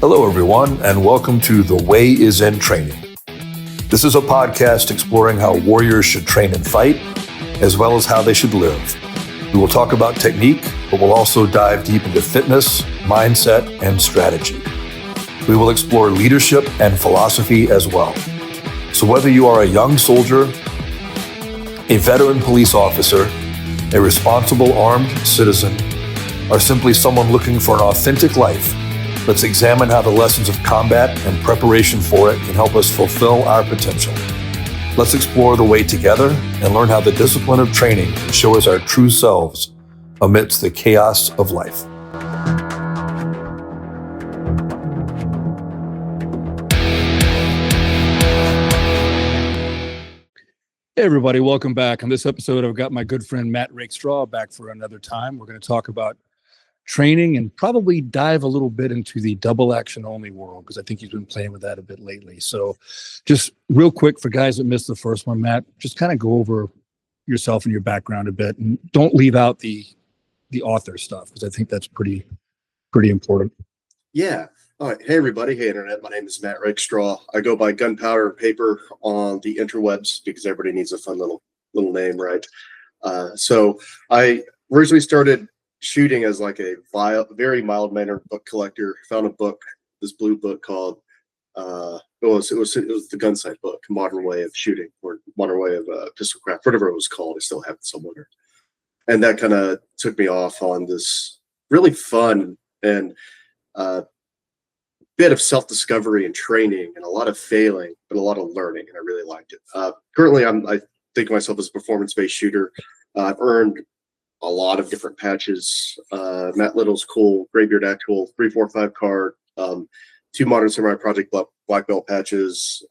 Hello, everyone, and welcome to The Way is in Training. This is a podcast exploring how warriors should train and fight, as well as how they should live. We will talk about technique, but we'll also dive deep into fitness, mindset, and strategy. We will explore leadership and philosophy as well. So whether you are a young soldier, a veteran police officer, a responsible armed citizen, or simply someone looking for an authentic life, let's examine how the lessons of combat and preparation for it can help us fulfill our potential. Let's explore the way together and learn how the discipline of training can show us our true selves amidst the chaos of life. Hey everybody, welcome back. On this episode, I've got my good friend Matt Rakestraw back for another time. We're going to talk about training and probably dive a little bit into the double action only world, because I think he's been playing with that a bit lately. So just real quick for guys that missed the first one, Matt, just kind of go over yourself and your background a bit, and don't leave out the author stuff, because I think that's pretty important. Yeah. All right. Hey, everybody. Hey, Internet. My name is Matt Rakestraw. I go by Gunpowder and Paper on the interwebs because everybody needs a fun little name, right? So I originally started shooting as like a very mild-mannered book collector. Found a book, this blue book called it was the Gunsight book, Modern Way of Shooting, or Modern Way of Pistol Craft, whatever it was called. I still have it somewhere. And that kind of took me off on this really fun and bit of self-discovery and training, and a lot of failing, but a lot of learning, and I really liked it. Currently, I think of myself as a performance-based shooter. I've earned a lot of different patches. Matt Little's cool Graybeard Actual 345 card, 2 Modern Samurai Project black belt patches,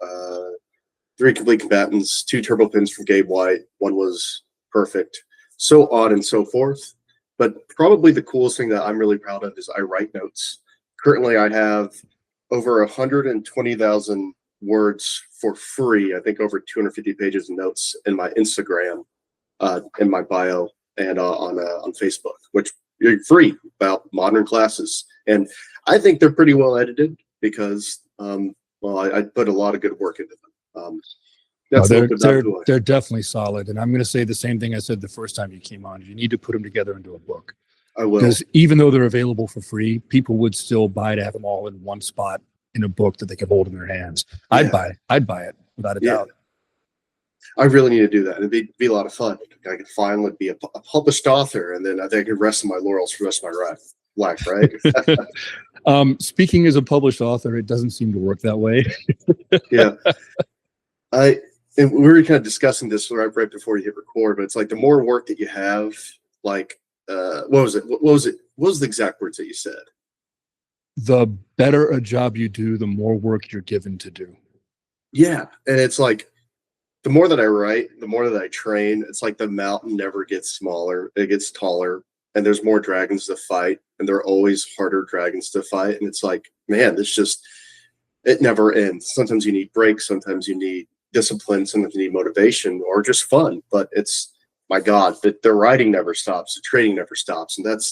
3 Complete Combatants, 2 turbo pins from Gabe White. 1 was perfect. So on and so forth. But probably the coolest thing that I'm really proud of is I write notes. Currently, I have over 120,000 words for free. I think over 250 pages of notes in my Instagram, in my bio, and on Facebook, which are free about modern classes. And I think they're pretty well edited because, I put a lot of good work into them. They're definitely solid. And I'm going to say the same thing I said the first time you came on. You need to put them together into a book. I will. Because even though they're available for free, people would still buy to have them all in one spot in a book that they could hold in their hands. Yeah. I'd buy it without a doubt. I really need to do that. It'd be a lot of fun. I could finally be a published author, and then I think I could rest on my laurels for the rest of my life, right? Speaking as a published author, it doesn't seem to work that way. Yeah. And we were kind of discussing this right before you hit record, but it's like the more work that you have, like, what was it? What was the exact words that you said? The better a job you do, the more work you're given to do. Yeah. And it's like, the more that I write, the more that I train, it's like the mountain never gets smaller. It gets taller, and there's more dragons to fight, and there are always harder dragons to fight. And it's like, man, it never ends. Sometimes you need breaks. Sometimes you need discipline. Sometimes you need motivation, or just fun. But it's, my God, the writing never stops. The training never stops. And it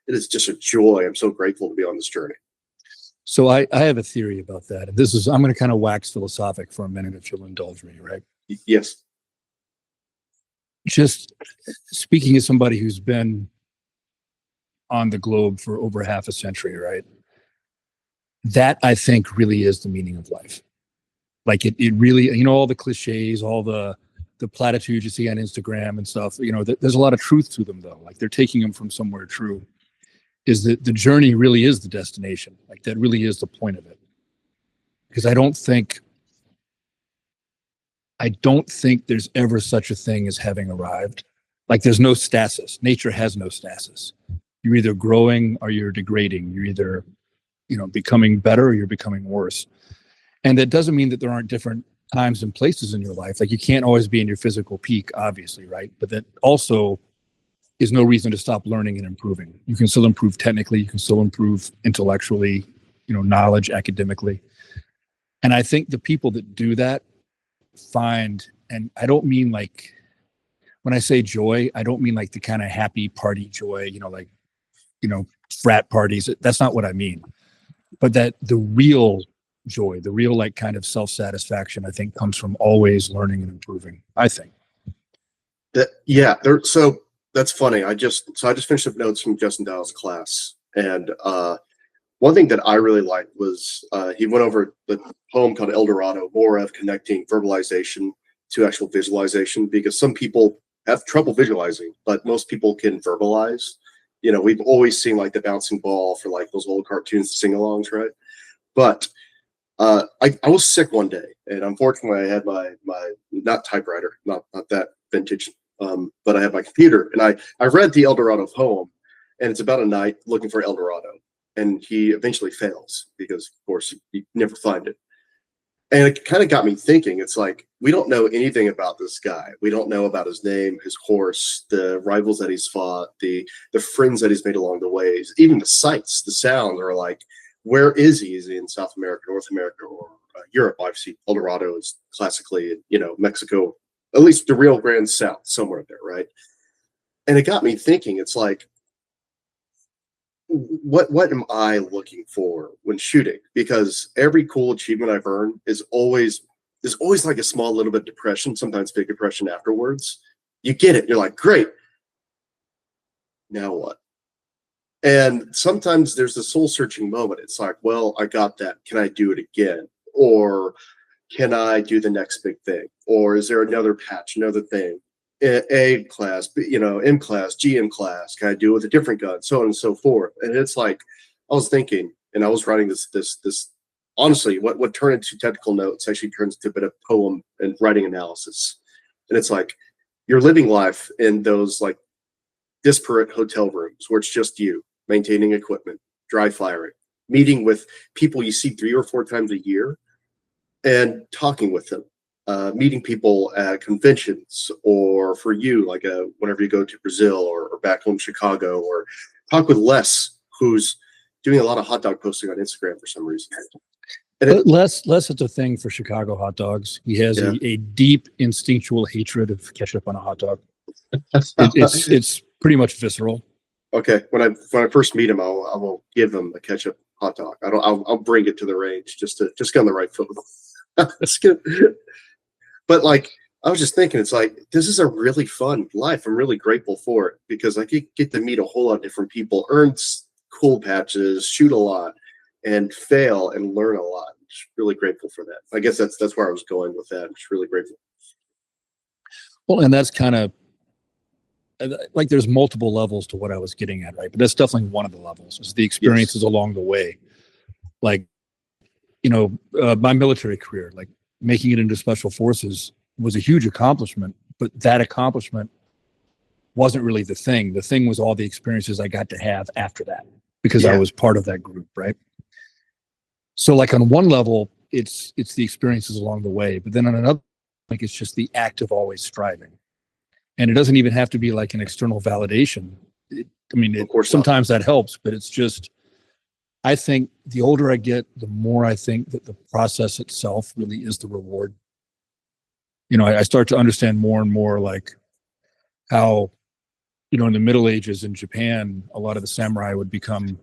is just a joy. I'm so grateful to be on this journey. So I have a theory about that. And I'm going to kind of wax philosophic for a minute, if you'll indulge me, right? Yes. Just speaking as somebody who's been on the globe for over half a century, right? That, I think, really is the meaning of life. Like it really, all the cliches, all the platitudes you see on Instagram and stuff, there's a lot of truth to them, though. Like they're taking them from somewhere true. Is that the journey really is the destination? Like that really is the point of it. Because I don't think there's ever such a thing as having arrived. Like there's no stasis. Nature has no stasis. You're either growing or you're degrading. You're either, becoming better or you're becoming worse. And that doesn't mean that there aren't different times and places in your life. Like you can't always be in your physical peak, obviously, right? But that also is no reason to stop learning and improving. You can still improve technically. You can still improve intellectually, knowledge, academically. And I think the people that do that find, and I don't mean like, when I say joy, I don't mean like the kind of happy party joy, frat parties. That's not what I mean. but that the real joy, the real like kind of self-satisfaction, I think comes from always learning and improving, I think. So that's funny. I just finished up notes from Justin Dial's class, and one thing that I really liked was he went over the poem called El Dorado, more of connecting verbalization to actual visualization, because some people have trouble visualizing, but most people can verbalize. You know, we've always seen like the bouncing ball for like those old cartoons sing-alongs, right? But I was sick one day, and unfortunately I had my not typewriter, not that vintage, but I had my computer, and I read the El Dorado poem, and it's about a knight looking for El Dorado, and he eventually fails because, of course, you never find it. And it kind of got me thinking. It's like, we don't know anything about this guy. We don't know about his name, his horse, the rivals that he's fought, the friends that he's made along the ways, even the sights, the sound are like, where is he? Is he in South America, North America, or Europe? Obviously, El Dorado is classically, Mexico, at least the Rio Grande South, somewhere there, right? And it got me thinking. It's like, what am I looking for when shooting? Because every cool achievement I've earned there's always like a small little bit of depression, sometimes big depression afterwards. You get it, you're like, great. Now what? And sometimes there's a soul searching moment. It's like, well, I got that. Can I do it again? Or can I do the next big thing? Or is there another patch, another thing? A class, M class, GM class, can I do it with a different gun, so on and so forth. And it's like, I was thinking, and I was writing this honestly, what turned into technical notes actually turns into a bit of poem and writing analysis. And it's like, you're living life in those like disparate hotel rooms where it's just you maintaining equipment, dry firing, meeting with people you see 3 or 4 times a year and talking with them. Meeting people at conventions, or for you, like whenever you go to Brazil or back home Chicago, or talk with Les, who's doing a lot of hot dog posting on Instagram for some reason. And Les is a thing for Chicago hot dogs. He has a deep instinctual hatred of ketchup on a hot dog. It's pretty much visceral. Okay, when I first meet him, I will give him a ketchup hot dog. I'll bring it to the range just get on the right foot. That's good. But like, I was just thinking, it's like, this is a really fun life. I'm really grateful for it because I get to meet a whole lot of different people, earn cool patches, shoot a lot, and fail and learn a lot. I'm just really grateful for that. I guess that's where I was going with that. I'm just really grateful. Well, and that's kind of like, there's multiple levels to what I was getting at, right? But that's definitely one of the levels, is the experiences along the way. Like, my military career, like, making it into special forces was a huge accomplishment, but that accomplishment wasn't really the thing. The thing was all the experiences I got to have after that, because I was part of that group, right? So like, on one level, it's the experiences along the way, but then on another, like, it's just the act of always striving. And it doesn't even have to be like an external validation. Of course, sometimes that helps, but it's just, I think the older I get, the more I think that the process itself really is the reward. I start to understand more and more, like, how, in the Middle Ages in Japan, a lot of the samurai would become,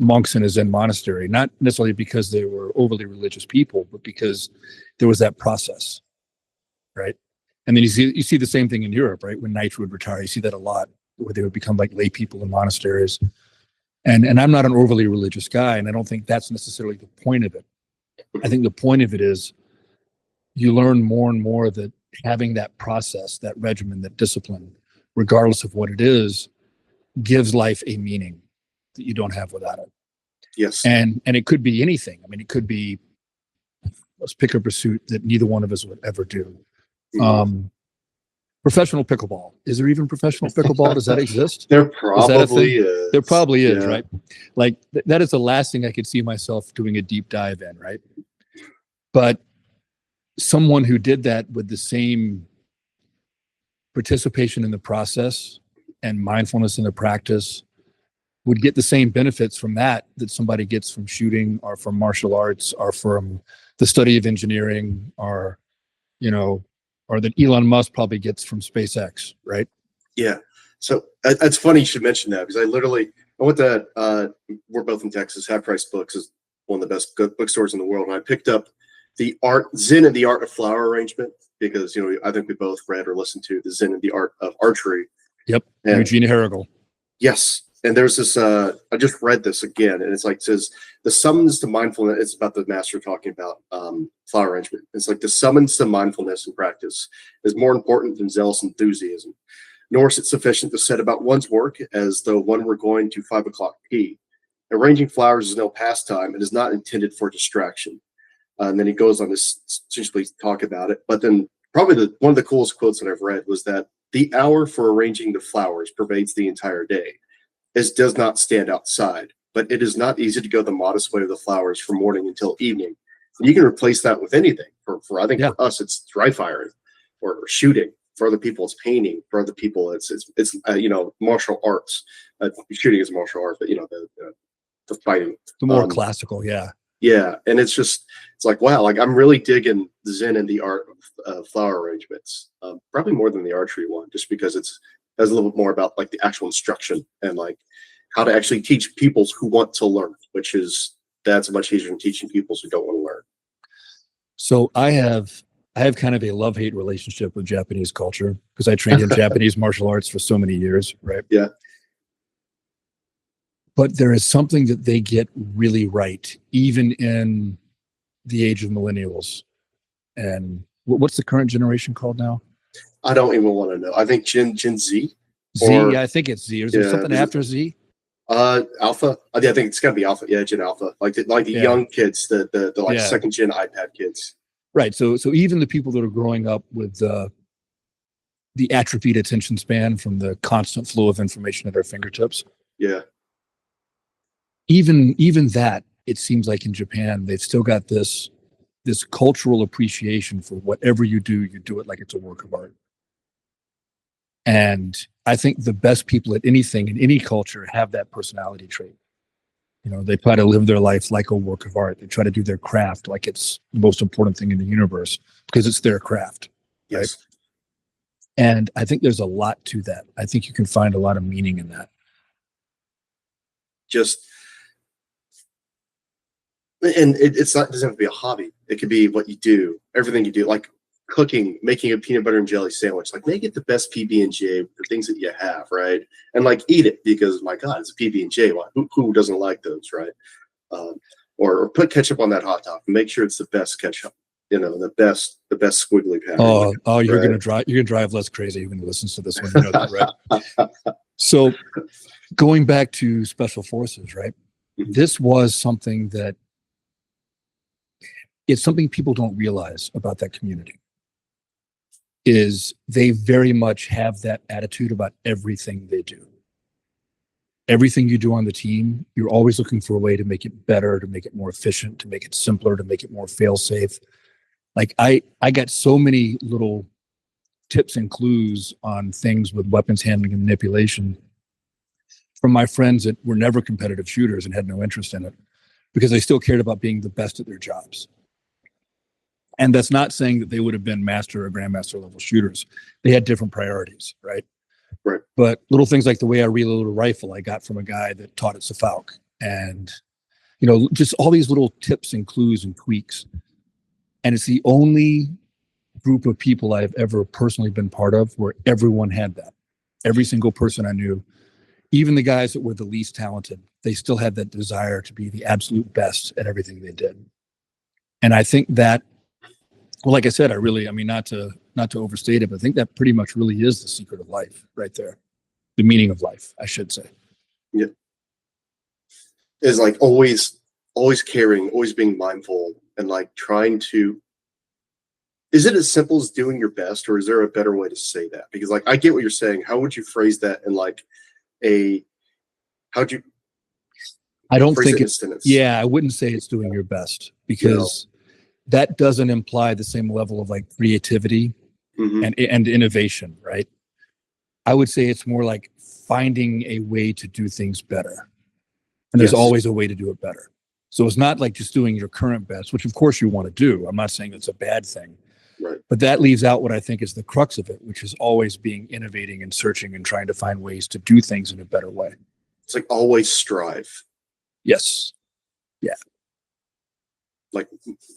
monks in a Zen monastery, not necessarily because they were overly religious people, but because there was that process, right? And then you see the same thing in Europe, right? When knights would retire, you see that a lot, where they would become like lay people in monasteries. And I'm not an overly religious guy, and I don't think that's necessarily the point of it. I think the point of it is, you learn more and more that having that process, that regimen, that discipline, regardless of what it is, gives life a meaning that you don't have without it. Yes. And it could be anything. It could be, let's pick a pursuit that neither one of us would ever do. Professional pickleball. Is there even professional pickleball? Does that exist? There probably is. There probably is, right? Like, that is the last thing I could see myself doing a deep dive in, right? But someone who did that with the same participation in the process and mindfulness in the practice would get the same benefits from that somebody gets from shooting, or from martial arts, or from the study of engineering, or that Elon Musk probably gets from SpaceX, right? Yeah. So that's funny you should mention that, because I went to, we're both in Texas. Half Price Books is one of the best bookstores in the world. And I picked up the Zen and the Art of Flower Arrangement because, I think we both read or listened to the Zen and the Art of Archery. Yep. And Eugene Herrigel. yes. And there's this, I just read this again, and it's like, it says, the summons to mindfulness, it's about the master talking about flower arrangement. It's like the summons to mindfulness and practice is more important than zealous enthusiasm. Nor is it sufficient to set about one's work as though one were going to 5 o'clock tea. Arranging flowers is no pastime. It is not intended for distraction. And then he goes on to essentially talk about it. But then probably one of the coolest quotes that I've read was that the hour for arranging the flowers pervades the entire day. It does not stand outside, but it is not easy to go the modest way of the flowers from morning until evening. And you can replace that with anything. I think for us, it's dry firing or shooting. For other people, it's painting. For other people, it's martial arts. Shooting is martial art, but the fighting. The more classical, yeah. Yeah, and it's like, wow, like I'm really digging the Zen and the Art of Flower Arrangements, probably more than the archery one, just because it's a little bit more about like the actual instruction and like how to actually teach people who want to learn, that's much easier than teaching people who don't want to learn. So I have kind of a love-hate relationship with Japanese culture because I trained in Japanese martial arts for so many years, right? Yeah. But there is something that they get really right, even in the age of millennials. And what's the current generation called now? I don't even want to know. I think Gen Z. Z, I think it's Z. Is there something after Z? Alpha. I think it's got to be Alpha. Yeah, Gen Alpha. Like the young kids, the second gen iPad kids. Right. So even the people that are growing up with the atrophied attention span from the constant flow of information at our fingertips. Yeah. Even that, it seems like in Japan, they've still got this cultural appreciation for whatever you do it like it's a work of art. And I think the best people at anything in any culture have that personality trait. They try to live their life like a work of art. They try to do their craft like it's the most important thing in the universe because it's their craft. Yes. Right? And I think there's a lot to that. I think you can find a lot of meaning in that. And it doesn't have to be a hobby. It could be what you do, everything you do, like cooking, making a peanut butter and jelly sandwich. Like make it the best PB&J with the things that you have, right? And like eat it because my God, it's a PB&J. Who doesn't like those, right? Or put ketchup on that hot dog. Make sure it's the best ketchup. The best squiggly pattern. You're gonna drive less crazy when you listen to this one. You know that, right? So going back to special forces, right? Mm-hmm. This was something that it's something people don't realize about that community is they very much have that attitude about everything they do. Everything you do on the team, you're always looking for a way to make it better, to make it more efficient, to make it simpler, to make it more fail-safe. Like I got so many little tips and clues on things with weapons handling and manipulation from my friends that were never competitive shooters and had no interest in it because they still cared about being the best at their jobs. And that's not saying that they would have been master or grandmaster level shooters. They had different priorities, right? Right. But little things like the way I reload a rifle, I got from a guy that taught at Suffolk. And, just all these little tips and clues and tweaks. And it's the only group of people I've ever personally been part of where everyone had that. Every single person I knew, even the guys that were the least talented, they still had that desire to be the absolute best at everything they did. And I think that, well, like I said, not to overstate it, but I think that pretty much really is the secret of life right there. The meaning of life, I should say. Yeah. Is like always caring, always being mindful and like trying to, is it as simple as doing your best or is there a better way to say that? Because like, I get what you're saying. How would you phrase that in like I don't think I wouldn't say it's doing your best because that doesn't imply the same level of like creativity and innovation, right? I would say it's more like finding a way to do things better. And there's always a way to do it better. So it's not like just doing your current best, which of course you want to do. I'm not saying it's a bad thing. Right. But that leaves out what I think is the crux of it, which is always being innovating and searching and trying to find ways to do things in a better way. It's like always strive. Yes. Like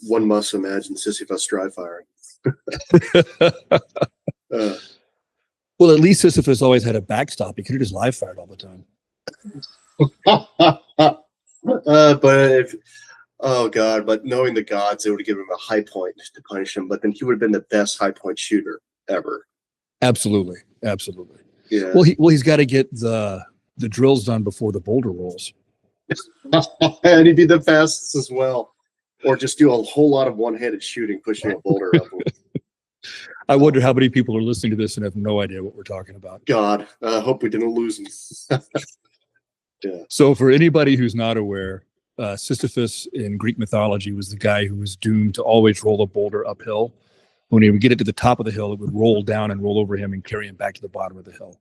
one must imagine Sisyphus dry firing. Well, at least Sisyphus always had a backstop. He could have just live fired all the time. But knowing the gods, they would have given him a high point to punish him. But then he would have been the best high point shooter ever. Absolutely. Yeah. Well, he's got to get the drills done before the boulder rolls. And he'd be the fastest as well. Or just do a whole lot of one-handed shooting, pushing a boulder up. I wonder how many people are listening to this and have no idea what we're talking about. God, I hope we didn't lose him. Yeah. So for anybody who's not aware, Sisyphus in Greek mythology was the guy who was doomed to always roll a boulder uphill. When he would get it to the top of the hill, it would roll down and roll over him and carry him back to the bottom of the hill.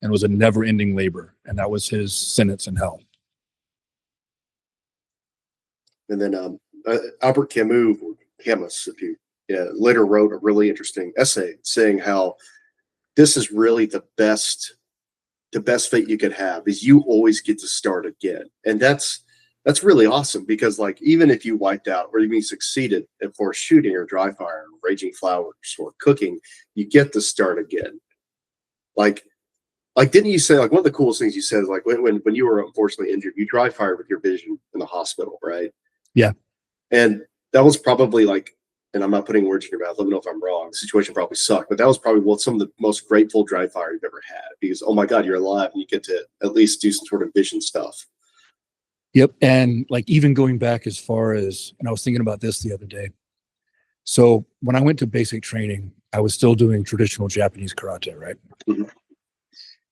And it was a never-ending labor. And that was his sentence in hell. And then Albert Camus, later wrote a really interesting essay saying how this is really the best fate you could have is you always get to start again. And that's really awesome because like even if you wiped out or even you succeeded for shooting or dry fire or raging flowers or cooking, you get to start again. Like didn't you say like one of the coolest things you said is like when you were unfortunately injured, you dry fired with your vision in the hospital, right? Yeah. And that was probably like, and I'm not putting words in your mouth, let me know if I'm wrong. The situation probably sucked, but that was probably some of the most grateful dry fire you've ever had because, oh my God, you're alive and you get to at least do some sort of vision stuff. Yep. And like even going back as far as, and I was thinking about this the other day. So when I went to basic training, I was still doing traditional Japanese karate, right? Mm-hmm.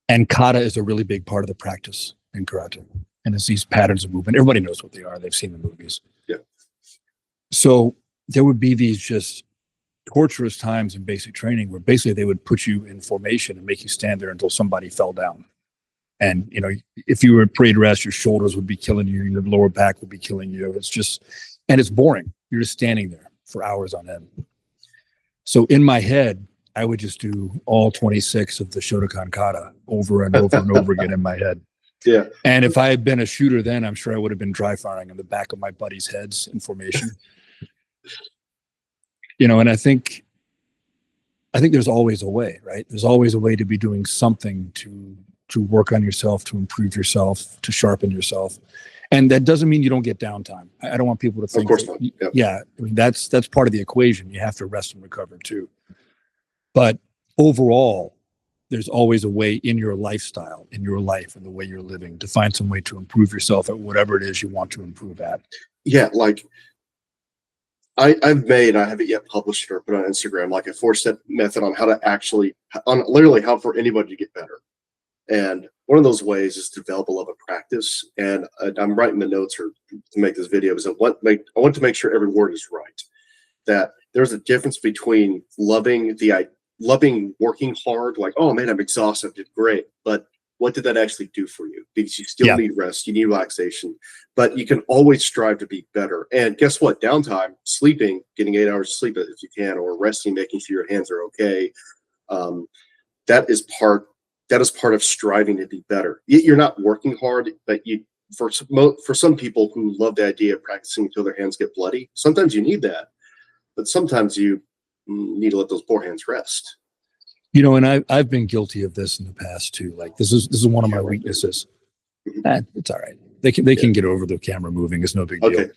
And kata is a really big part of the practice in karate. And it's these patterns of movement. Everybody knows what they are. They've seen the movies. Yeah. So there would be these just torturous times in basic training where basically they would put you in formation and make you stand there until somebody fell down. And, you know, if you were at parade rest, your shoulders would be killing you. Your lower back would be killing you. It's just, and it's boring. You're just standing there for hours on end. So in my head, I would just do all 26 of the Shotokan kata over and over and over again in my head. Yeah. And if I had been a shooter then, I'm sure I would have been dry firing in the back of my buddies' heads in formation. You know, and I think there's always a way, right? There's always a way to be doing something to work on yourself, to improve yourself, to sharpen yourself. And that doesn't mean you don't get downtime. I don't want people to think, of course not. Yep. Yeah, I mean, that's part of the equation. You have to rest and recover too. But overall, there's always a way in your lifestyle, in your life, and the way you're living to find some way to improve yourself at whatever it is you want to improve at. Yeah, like I haven't yet published or put on Instagram like a 4-step method on how to literally how for anybody to get better. And one of those ways is to develop a love of practice. And I'm writing the notes to make this video is I want to make sure every word is right. That there's a difference between loving working hard, like, oh man, I'm exhausted, I did great. But what did that actually do for you? Because you still need rest, you need relaxation, but you can always strive to be better. And guess what? Downtime, sleeping, getting 8 hours of sleep if you can, or resting, making sure your hands are okay. That is part of striving to be better. You're not working hard, but for some people who love the idea of practicing until their hands get bloody, sometimes you need that, but sometimes you need to let those poor hands rest. You know, and I've been guilty of this in the past too. Like this is one of my weaknesses. It's all right. They can get over the camera moving. It's no big deal. Okay.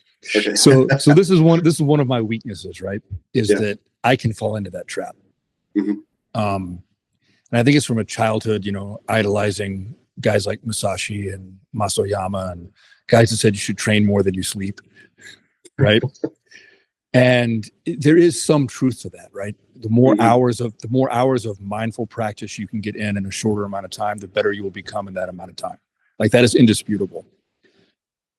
So this is one of my weaknesses, right? Is that I can fall into that trap. Mm-hmm. And I think it's from a childhood, you know, idolizing guys like Musashi and Masoyama and guys that said you should train more than you sleep, right? And there is some truth to that, right? The more hours of mindful practice you can get in a shorter amount of time, the better you will become in that amount of time. Like that is indisputable.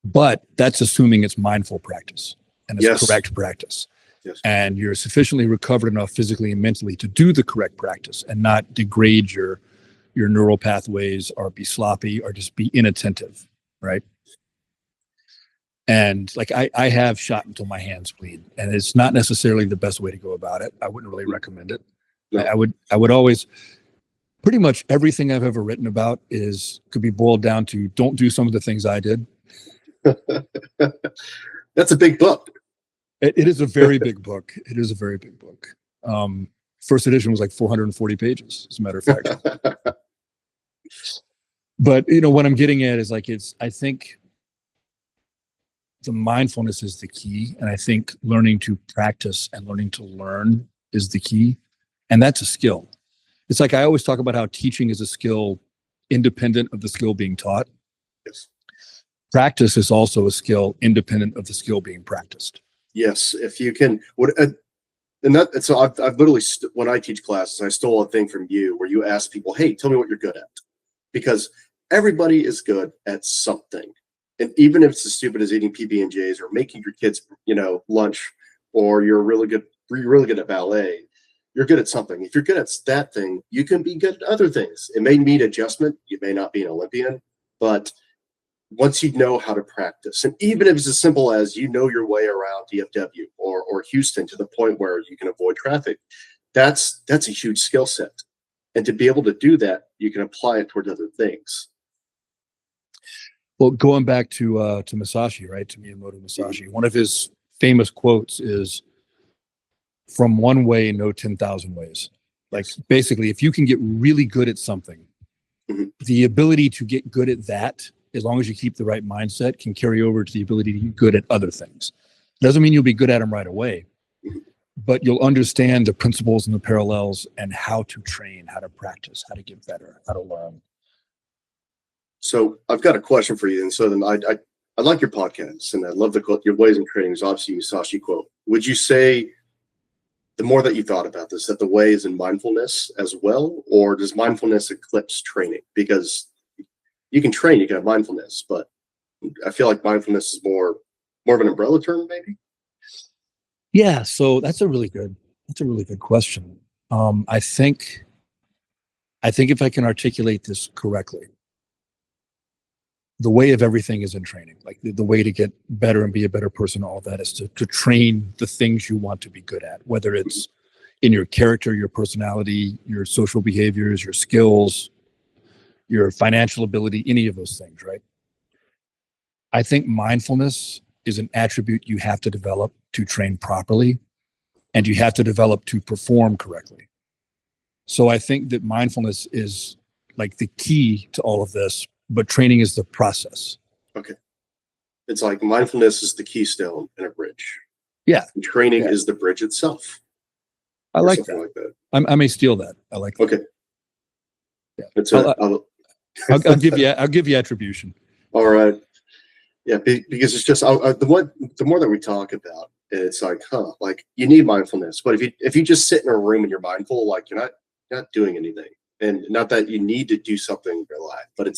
But that's assuming it's mindful practice and it's correct practice. Yes. And you're sufficiently recovered enough physically and mentally to do the correct practice and not degrade your neural pathways or be sloppy or just be inattentive, right? And like I have shot until my hands bleed, and it's not necessarily the best way to go about it. I wouldn't really recommend it. No. I would always, Pretty much everything I've ever written about could be boiled down to don't do some of the things I did. That's a big book. It is a very big book. It is a very big book. First edition was like 440 pages, as a matter of fact. But what I'm getting at is I think the mindfulness is the key, and I think learning to practice and learning to learn is the key, and that's a skill. It's like I always talk about how teaching is a skill independent of the skill being taught. Yes. Practice is also a skill independent of the skill being practiced. Yes, if you can. So I've literally when I teach classes, I stole a thing from you where you ask people, "Hey, tell me what you're good at," because everybody is good at something, and even if it's as stupid as eating PB&Js or making your kids, lunch, or you're really good at ballet, you're good at something. If you're good at that thing, you can be good at other things. It may need adjustment. You may not be an Olympian, but once you know how to practice, and even if it's as simple as your way around DFW or Houston to the point where you can avoid traffic, that's a huge skill set. And to be able to do that, you can apply it towards other things. Well, going back to Musashi, right? To Miyamoto Musashi, one of his famous quotes is, "From one way, know 10,000 ways." Like basically, if you can get really good at something, the ability to get good at that, as long as you keep the right mindset, can carry over to the ability to get good at other things. Doesn't mean you'll be good at them right away, but you'll understand the principles and the parallels and how to train, how to practice, how to get better, how to learn. So I've got a question for you. And so then I like your podcast, and I love the quote. Your ways in training is obviously Musashi quote. Would you say, the more that you thought about this, that the way is in mindfulness as well, or does mindfulness eclipse training? Because you can train, you can have mindfulness, but I feel like mindfulness is more of an umbrella term, maybe. Yeah, so that's a really good question. I think if I can articulate this correctly, the way of everything is in training. Like the way to get better and be a better person, all that is to train the things you want to be good at, whether it's in your character, your personality, your social behaviors, your skills, your financial ability, any of those things, right? I think mindfulness is an attribute you have to develop to train properly, and you have to develop to perform correctly. So I think that mindfulness is like the key to all of this, but training is the process. Okay. It's like mindfulness is the keystone in a bridge. Yeah. And training is the bridge itself. I like that. Like that. I may steal that. I like that. Okay. Yeah. It's I'll give you attribution. All right. Yeah, because it's just the more that we talk about it, it's like, like you need mindfulness. But if you just sit in a room and you're mindful, like you're not doing anything. And not that you need to do something in your life, but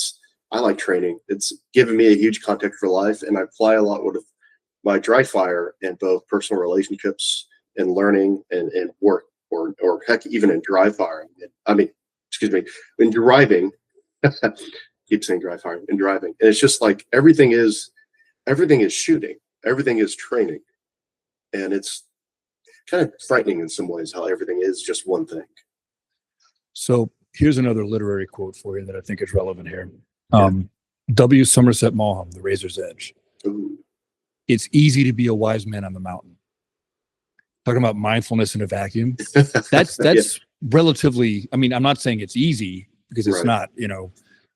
I like training. It's given me a huge context for life, and I apply a lot with my dry fire in both personal relationships and learning and work, or heck, even in dry firing. In driving. Keep saying dry firing and driving. And it's just like everything is shooting, everything is training, and it's kind of frightening in some ways how everything is just one thing. So here's another literary quote for you that I think is relevant here. W. Somerset Maugham, The Razor's Edge. Ooh. It's easy to be a wise man on the mountain. Talking about mindfulness in a vacuum. That's relatively, I'm not saying it's easy, because it's not,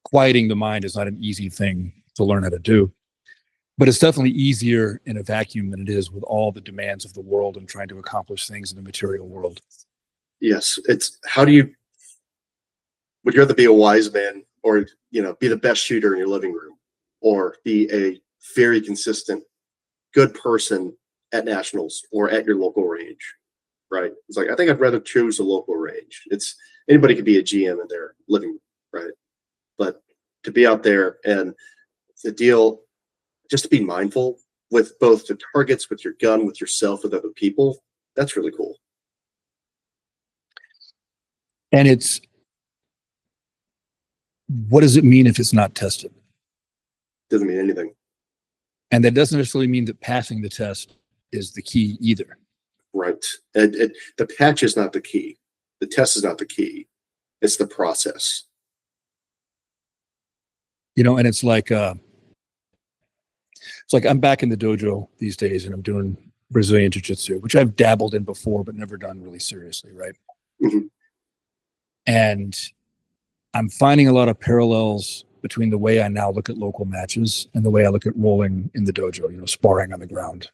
quieting the mind is not an easy thing to learn how to do. But it's definitely easier in a vacuum than it is with all the demands of the world and trying to accomplish things in the material world. Yes. It's would you rather be a wise man, or, be the best shooter in your living room, or be a very consistent, good person at nationals or at your local range, right? It's like, I think I'd rather choose the local range. Anybody could be a GM in their living room, right? But to be out there and the deal, just to be mindful with both the targets, with your gun, with yourself, with other people, that's really cool. And what does it mean if it's not tested? Doesn't mean anything. And that doesn't necessarily mean that passing the test is the key either. Right. The patch is not the key. The test is not the key. It's the process. And it's like I'm back in the dojo these days, and I'm doing Brazilian jiu-jitsu, which I've dabbled in before, but never done really seriously, right? Mm-hmm. And I'm finding a lot of parallels between the way I now look at local matches and the way I look at rolling in the dojo, sparring on the ground,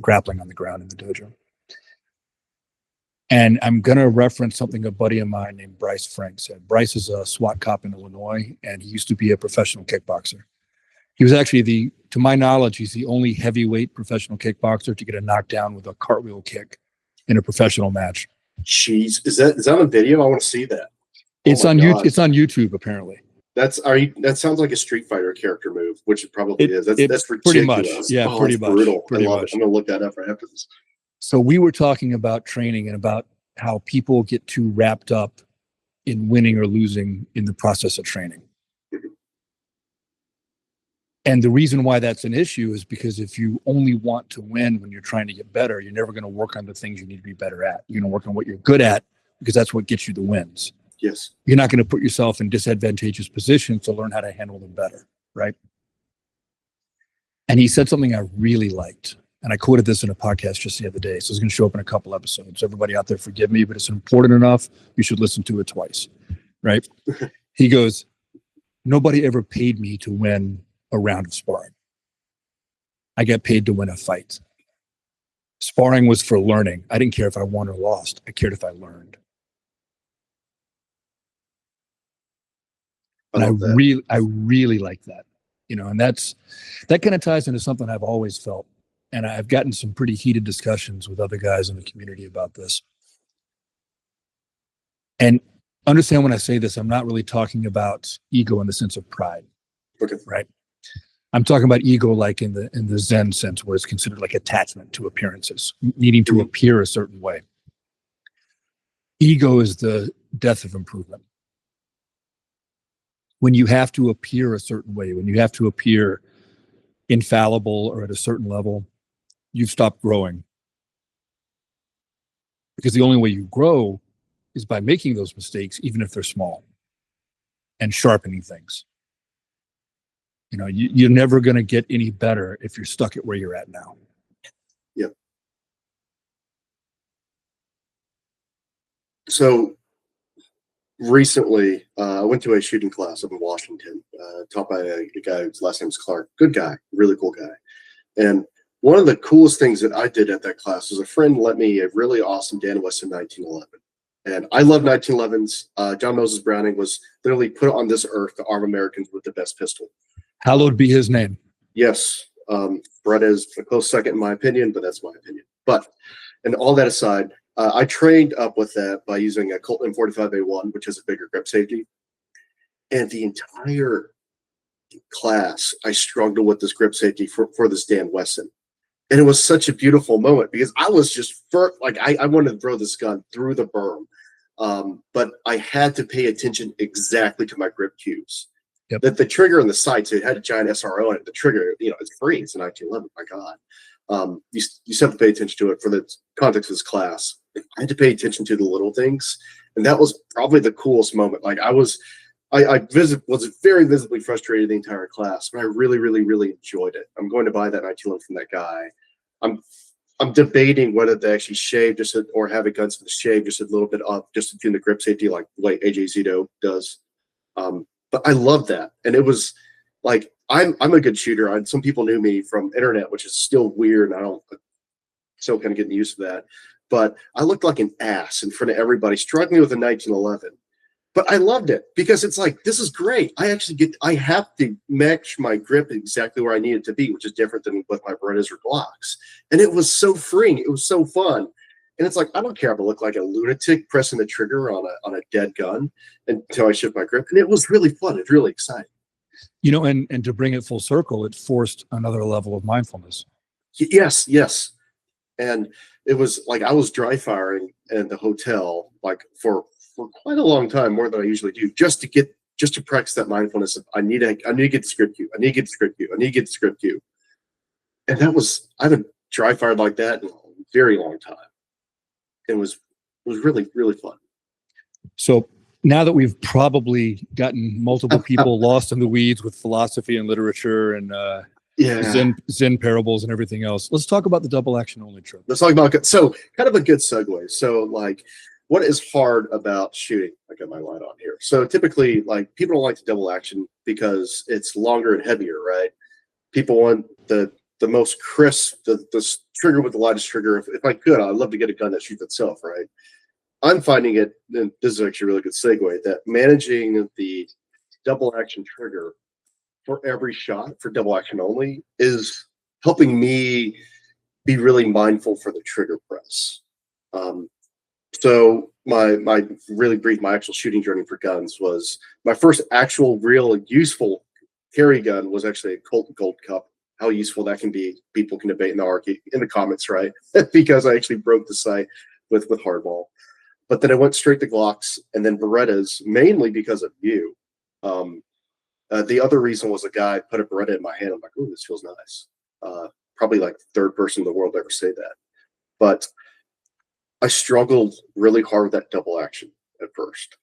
grappling on the ground in the dojo. And I'm going to reference something a buddy of mine named Bryce Frank said. Bryce is a SWAT cop in Illinois, and he used to be a professional kickboxer. He was actually to my knowledge, he's the only heavyweight professional kickboxer to get a knockdown with a cartwheel kick in a professional match. Jeez, is that on video? I want to see that. It's on YouTube. It's on YouTube, apparently. That sounds like a Street Fighter character move, which it probably is. That's ridiculous. Pretty much. Yeah, pretty much. Brutal. Pretty I love much. it. I'm gonna look that up right after this. So we were talking about training and about how people get too wrapped up in winning or losing in the process of training. And the reason why that's an issue is because if you only want to win when you're trying to get better, you're never going to work on the things you need to be better at. You're going to work on what you're good at, because that's what gets you the wins. Yes. You're not going to put yourself in disadvantageous positions to learn how to handle them better, right? And he said something I really liked. And I quoted this in a podcast just the other day. So it's going to show up in a couple episodes. Everybody out there, forgive me, but it's important enough. You should listen to it twice, right? He goes, nobody ever paid me to win a round of sparring. I get paid to win a fight. Sparring was for learning. I didn't care if I won or lost. I cared if I learned. And I really like that, and that kind of ties into something I've always felt. And I've gotten some pretty heated discussions with other guys in the community about this. And understand when I say this, I'm not really talking about ego in the sense of pride. Okay. Right? I'm talking about ego like in the Zen sense, where it's considered like attachment to appearances, needing to appear a certain way. Ego is the death of improvement. When you have to appear a certain way, when you have to appear infallible or at a certain level, you've stopped growing. Because the only way you grow is by making those mistakes, even if they're small, and sharpening things. You're never going to get any better if you're stuck at where you're at now. Yep. So recently, I went to a shooting class up in Washington, taught by a guy whose last name is Clark. Good guy, really cool guy. And one of the coolest things that I did at that class was a friend lent me a really awesome Dan Wesson 1911. And I love 1911s. John Moses Browning was literally put on this earth to arm Americans with the best pistol. Hallowed be his name. Yes. Brett is a close second in my opinion, but that's my opinion. And all that aside, I trained up with that by using a Colt M45A1, which has a bigger grip safety. And the entire class, I struggled with this grip safety for this Dan Wesson. And it was such a beautiful moment because I was just I wanted to throw this gun through the berm. But I had to pay attention exactly to my grip cues. Yep. That the trigger and the sights, it had a giant SRO in it. The trigger, it's free. It's a 1911. My God. You still have to pay attention to it for the context of this class. I had to pay attention to the little things. And that was probably the coolest moment. I was very visibly frustrated the entire class, but I really, really, really enjoyed it. I'm going to buy that 1911 from that guy. I'm debating whether to actually shave or have a gunsmith shave just a little bit up, just to tune the grip safety like the way AJ Zito does. But I love that. And it was like, I'm a good shooter. Some people knew me from internet, which is still weird. And still kind of getting used to that. But I looked like an ass in front of everybody, struggling with a 1911. But I loved it because it's like, this is great. I have to match my grip exactly where I need it to be, which is different than with my Berettas or Glocks. And it was so freeing. It was so fun. And it's like, I don't care if I look like a lunatic pressing the trigger on a dead gun until I shift my grip. And it was really fun. It's really exciting. And to bring it full circle, it forced another level of mindfulness. Yes. And it was like I was dry firing in the hotel for quite a long time, more than I usually do, just to practice that mindfulness of I need to get the script cue. I need to get the script cue. I need to get the script cue. And I haven't dry fired like that in a very long time. It was really, really fun. So now that we've probably gotten multiple people lost in the weeds with philosophy and literature and Zen parables and everything else, let's talk about the double action only trip. Let's talk about so kind of a good segue. So like, what is hard about shooting? I got my light on here. So typically, like people don't like the double action because it's longer and heavier, right? People want the most crisp, the trigger with the lightest trigger. If I could, I'd love to get a gun that shoots itself, right? I'm finding it, and this is actually a really good segue, that managing the double action trigger for every shot for double action only is helping me be really mindful for the trigger press. So my really brief, my actual shooting journey for guns was my first actual real useful carry gun was actually a Colt Gold Cup. How useful that can be, people can debate in the comments, right? Because I actually broke the sight with hardball. But then I went straight to Glocks and then Berettas, mainly because of you. The other reason was a guy put a Beretta in my hand. I'm like, "Ooh, this feels nice." Probably like the third person in the world to ever say that. But I struggled really hard with that double action at first.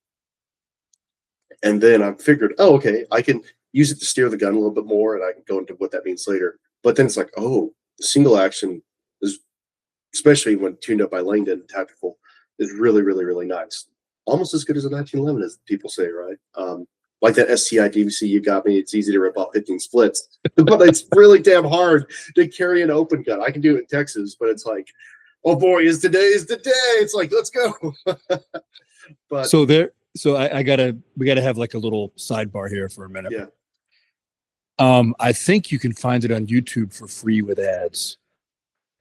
And then I figured, oh, okay, I can use it to steer the gun a little bit more, and I can go into what that means later. But then it's like, oh, the single action is, especially when tuned up by Langdon Tactical, is really, really, really nice. Almost as good as a 1911, as people say, right? Like that STI DVC you got me, it's easy to rip off 15 splits, but it's really damn hard to carry an open gun. I can do it in Texas, but it's like, oh boy, is the day. It's like, let's go. But we gotta have like a little sidebar here for a minute. Yeah. I think you can find it on YouTube for free with ads,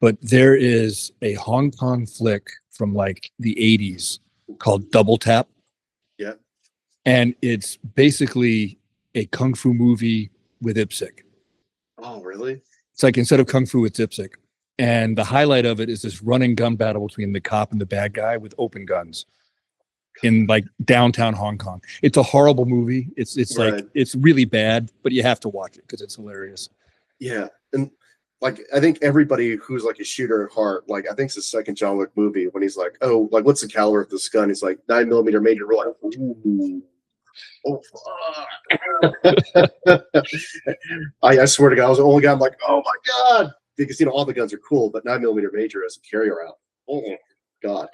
but there is a Hong Kong flick from like the 80s called Double Tap. Yeah. And it's basically a kung fu movie with IPSC. Oh, really? It's like instead of kung fu, it's IPSC. And the highlight of it is this running gun battle between the cop and the bad guy with open guns in like downtown Hong Kong. It's a horrible movie. It's Right. like, it's really bad, but you have to watch it because it's hilarious. Yeah. And like, I think everybody who's like a shooter at heart, like I think it's the second John Wick movie when he's like, oh, like what's the caliber of this gun? He's like 9mm major. We're like, ooh, oh fuck. I swear to God, I was the only guy. I'm like, oh my God, because all the guns are cool, but 9mm major as a carry around. Oh God.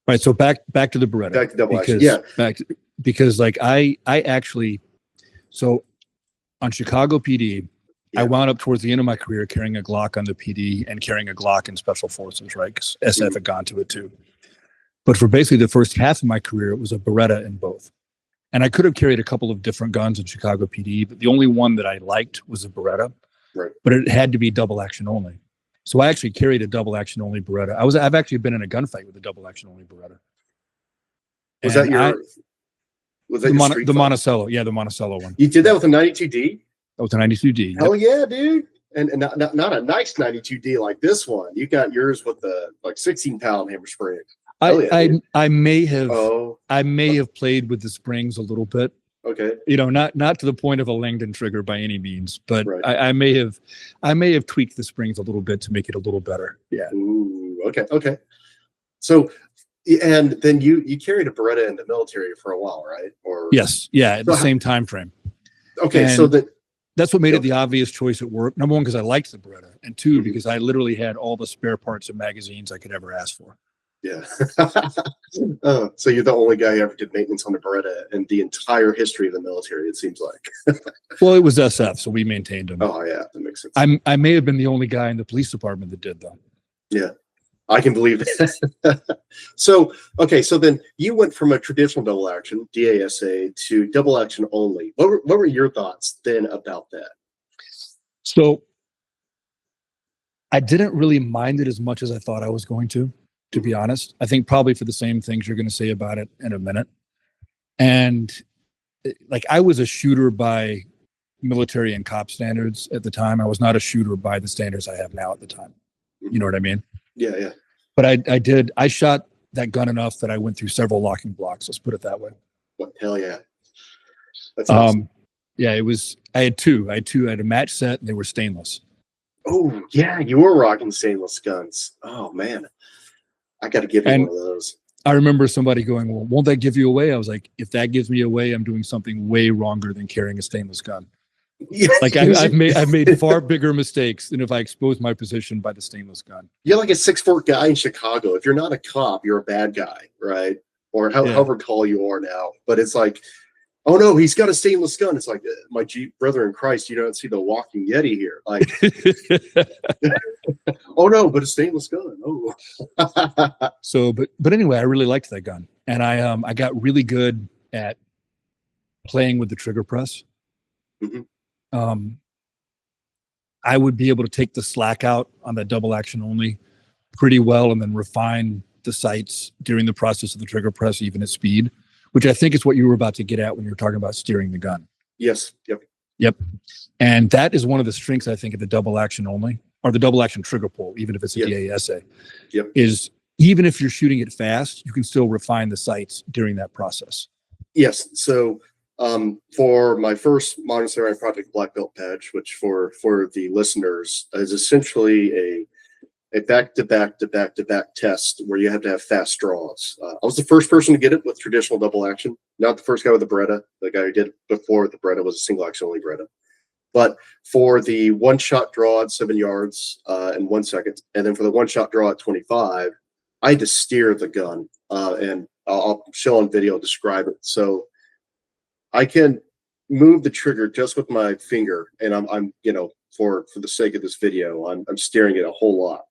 Right. So back to the Beretta. Back to double action. Yeah. Because like I actually, so on Chicago PD, I wound up towards the end of my career carrying a Glock on the PD and carrying a Glock in Special Forces, right? Because SF had gone to it too. But for basically the first half of my career, it was a Beretta in both. And I could have carried a couple of different guns in Chicago PD, but the only one that I liked was a Beretta. Right. But it had to be double action only. So I actually carried a double action only Beretta. I've actually been in a gunfight with a double action only Beretta. Was that the Monticello? Yeah, the Monticello one. You did that with a 92D? That was a 92D. Hell yeah, dude. And not a nice 92D like this one. You got yours with the like 16-pound hammer spring. I may have played with the springs a little bit. Okay. Not to the point of a Langdon trigger by any means, but right. I may have tweaked the springs a little bit to make it a little better. Yeah. Ooh, okay. So, and then you carried a Beretta in the military for a while, right? Or yes, yeah, at the same time frame. Okay, and so that's what made it the obvious choice at work. Number one, because I liked the Beretta, and two, because I literally had all the spare parts and magazines I could ever ask for. Yeah. So you're the only guy who ever did maintenance on the Beretta in the entire history of the military, it seems like. Well, it was SF, so we maintained them. Oh, yeah, that makes sense. I may have been the only guy in the police department that did, though. Yeah, I can believe that. So then you went from a traditional double action, DASA, to double action only. What were your thoughts then about that? So I didn't really mind it as much as I thought I was going to be honest. I think probably for the same things you're going to say about it in a minute. And like I was a shooter by military and cop standards at the time. I was not a shooter by the standards I have now at the time. You know what I mean? Yeah. But I shot that gun enough that I went through several locking blocks. Let's put it that way. What, hell yeah. That's awesome. Yeah, I had two. I had a match set and they were stainless. Oh yeah, you were rocking stainless guns. Oh man. I got to give you one of those. I remember somebody going, well, won't that give you away? I was like, if that gives me away, I'm doing something way wronger than carrying a stainless gun. Like I've made far bigger mistakes than if I exposed my position by the stainless gun. You're like a 6'4" guy in Chicago. If you're not a cop, you're a bad guy, right? Or however tall you are now. But it's like, oh no, he's got a stainless gun. It's like, my brother in Christ, you don't see the walking Yeti here. Like, oh no, but a stainless gun. Oh. So, but anyway, I really liked that gun, and I got really good at playing with the trigger press. Mm-hmm. I would be able to take the slack out on that double action only pretty well, and then refine the sights during the process of the trigger press, even at speed, which I think is what you were about to get at when you were talking about steering the gun. Yes. Yep. And that is one of the strengths, I think, of the double action only, or the double action trigger pull, even if it's a DASA, is even if you're shooting it fast, you can still refine the sights during that process. Yes. So for my first Modern Samurai Project Black Belt patch, which for the listeners is essentially a back-to-back test where you have to have fast draws. I was the first person to get it with traditional double action, not the first guy with the Beretta. The guy who did it before the Beretta was a single action only Beretta. But for the one-shot draw at 7 yards in 1 second, and then for the one-shot draw at 25, I had to steer the gun, and I'll show on video, describe it. So I can move the trigger just with my finger, and I'm for the sake of this video, I'm steering it a whole lot.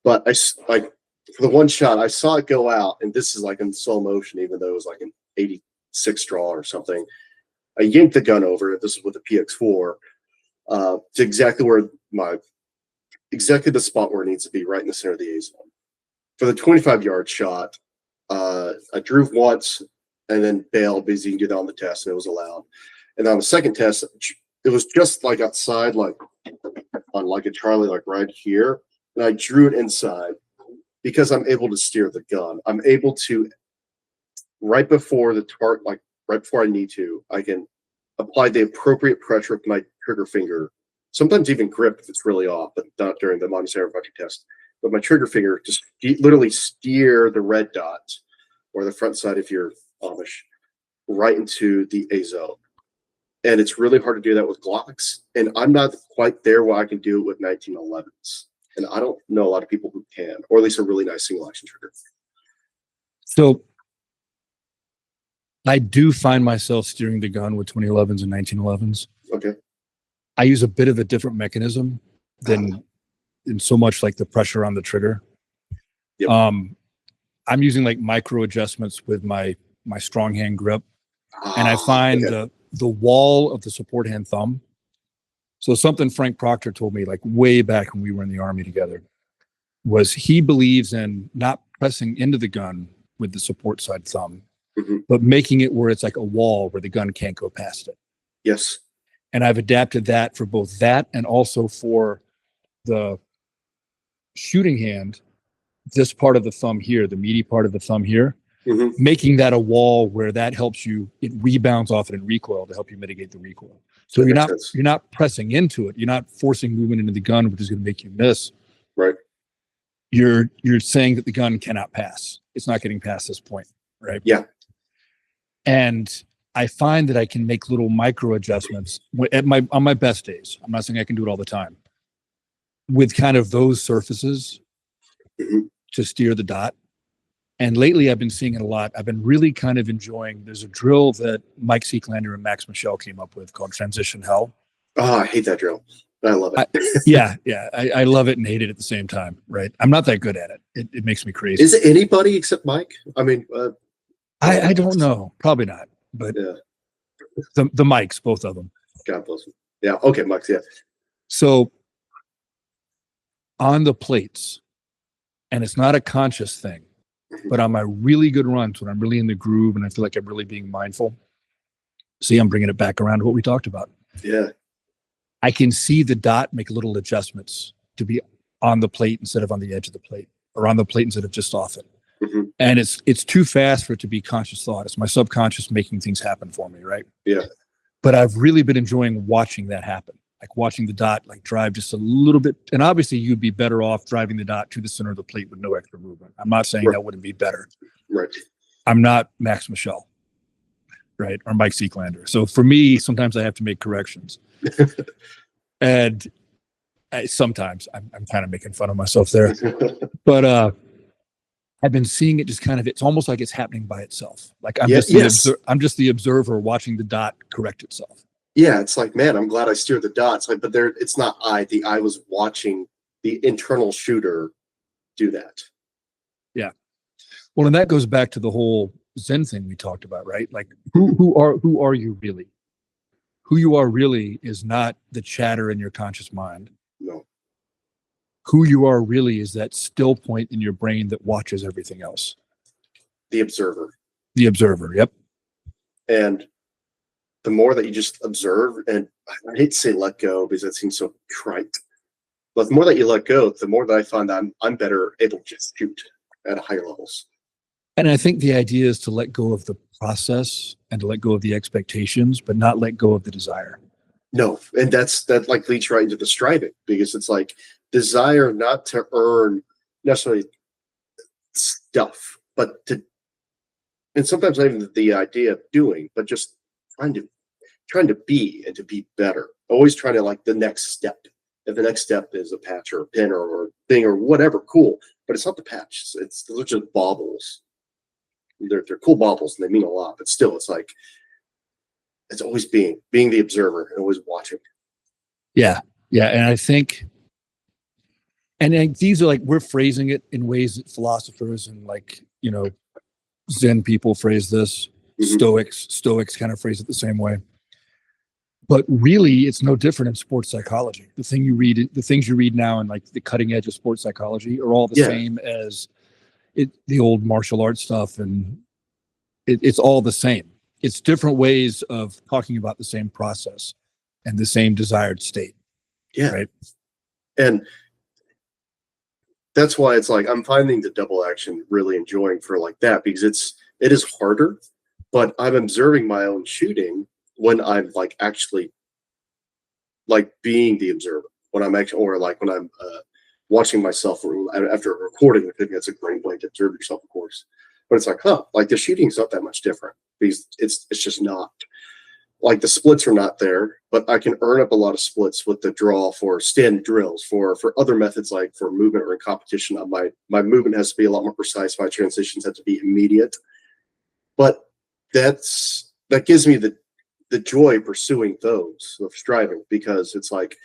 But for the one shot, I saw it go out, and this is like in slow motion, even though it was like an 86 draw or something. I yanked the gun over. This is with a PX4 to exactly the spot where it needs to be, right in the center of the A zone. For the 25-yard shot, I drew once and then bailed because you can do that on the test, and it was allowed. And on the second test, it was just like outside, like on like a Charlie, like right here. And I drew it inside because I'm able to steer the gun. I'm able to, right before the target, like right before I need to, I can apply the appropriate pressure with my trigger finger. Sometimes even grip if it's really off, but not during the Modern Samurai Project test. But my trigger finger just literally steer the red dot or the front side if you're Amish right into the A zone. And it's really hard to do that with Glocks. And I'm not quite there where I can do it with 1911s. And I don't know a lot of people who can, or at least a really nice single action trigger. So I do find myself steering the gun with 2011s and 1911s. Okay. I use a bit of a different mechanism than in so much like the pressure on the trigger. Yep. I'm using like micro adjustments with my strong hand grip. And I find the wall of the support hand thumb. So something Frank Proctor told me like way back when we were in the Army together was he believes in not pressing into the gun with the support side thumb, but making it where it's like a wall where the gun can't go past it. Yes. And I've adapted that for both that and also for the shooting hand, this part of the thumb here, the meaty part of the thumb here, making that a wall where that helps you, it rebounds off it in recoil to help you mitigate the recoil. So you're not pressing into it. You're not forcing movement into the gun, which is going to make you miss. Right. You're saying that the gun cannot pass. It's not getting past this point. Right. Yeah. And I find that I can make little micro adjustments on my best days. I'm not saying I can do it all the time with kind of those surfaces to steer the dot. And lately I've been seeing it a lot. I've been really kind of enjoying, there's a drill that Mike Seeklander and Max Michel came up with called Transition Hell. Oh, I hate that drill. I love it. I love it and hate it at the same time. Right. I'm not that good at it. It makes me crazy. Is it anybody except Mike? I mean, I don't know. Probably not. But yeah. The mics, both of them. God bless them. Yeah. Okay, mics. Yeah. So on the plates, and it's not a conscious thing, but on my really good runs, when I'm really in the groove and I feel like I'm really being mindful, see, I'm bringing it back around to what we talked about. Yeah. I can see the dot make little adjustments to be on the plate instead of on the edge of the plate, or on the plate instead of just off it. And it's too fast for it to be conscious thought. It's my subconscious making things happen for me, right? Yeah. But I've really been enjoying watching that happen. like watching the dot like drive just a little bit. And obviously you'd be better off driving the dot to the center of the plate with no extra movement. I'm not saying that wouldn't be better. Right. I'm not Max Michel, right? Or Mike Seeklander. So for me, sometimes I have to make corrections. And sometimes I'm kind of making fun of myself there. But I've been seeing it just kind of, it's almost like it's happening by itself. Like I'm just the observer watching the dot correct itself. Yeah, it's like, man, I'm glad I steered the dots. Like, but it's not the I was watching the internal shooter do that. Yeah. Well, and that goes back to the whole Zen thing we talked about, right? Like who are you really? Who you are really is not the chatter in your conscious mind. No. Who you are really is that still point in your brain that watches everything else. The observer. The observer, yep. And the more that you just observe, and I hate to say let go because that seems so trite, but the more that you let go, the more that I find that I'm better able to just shoot at higher levels. And I think the idea is to let go of the process and to let go of the expectations, but not let go of the desire. No, and that like leads right into the striving, because it's like desire not to earn necessarily stuff, but to, and sometimes not even the idea of doing, but just trying to be and to be better. Always trying to like the next step. If the next step is a patch or a pin or thing or whatever, cool. But it's not the patch. Those are just baubles. They're cool baubles and they mean a lot, but still it's like it's always being the observer and always watching. Yeah. Yeah. And I think these are like, we're phrasing it in ways that philosophers and like, Zen people phrase this. Stoics kind of phrase it the same way. But really, it's no different in sports psychology. The things you read now in like the cutting edge of sports psychology are all the same as the old martial arts stuff, and it's all the same. It's different ways of talking about the same process and the same desired state. Yeah. Right. And that's why it's like I'm finding the double action really enjoying for like that, because it is harder, but I'm observing my own shooting when I'm like actually like being the observer, when I'm actually, or like when I'm watching myself after recording. I think that's a great way to observe yourself, of course. But it's like, like the shooting's not that much different, because it's just not. Like the splits are not there, but I can earn up a lot of splits with the draw for stand drills, for other methods, like for movement or in competition. My movement has to be a lot more precise. My transitions have to be immediate. But that gives me the joy pursuing those of striving, because it's like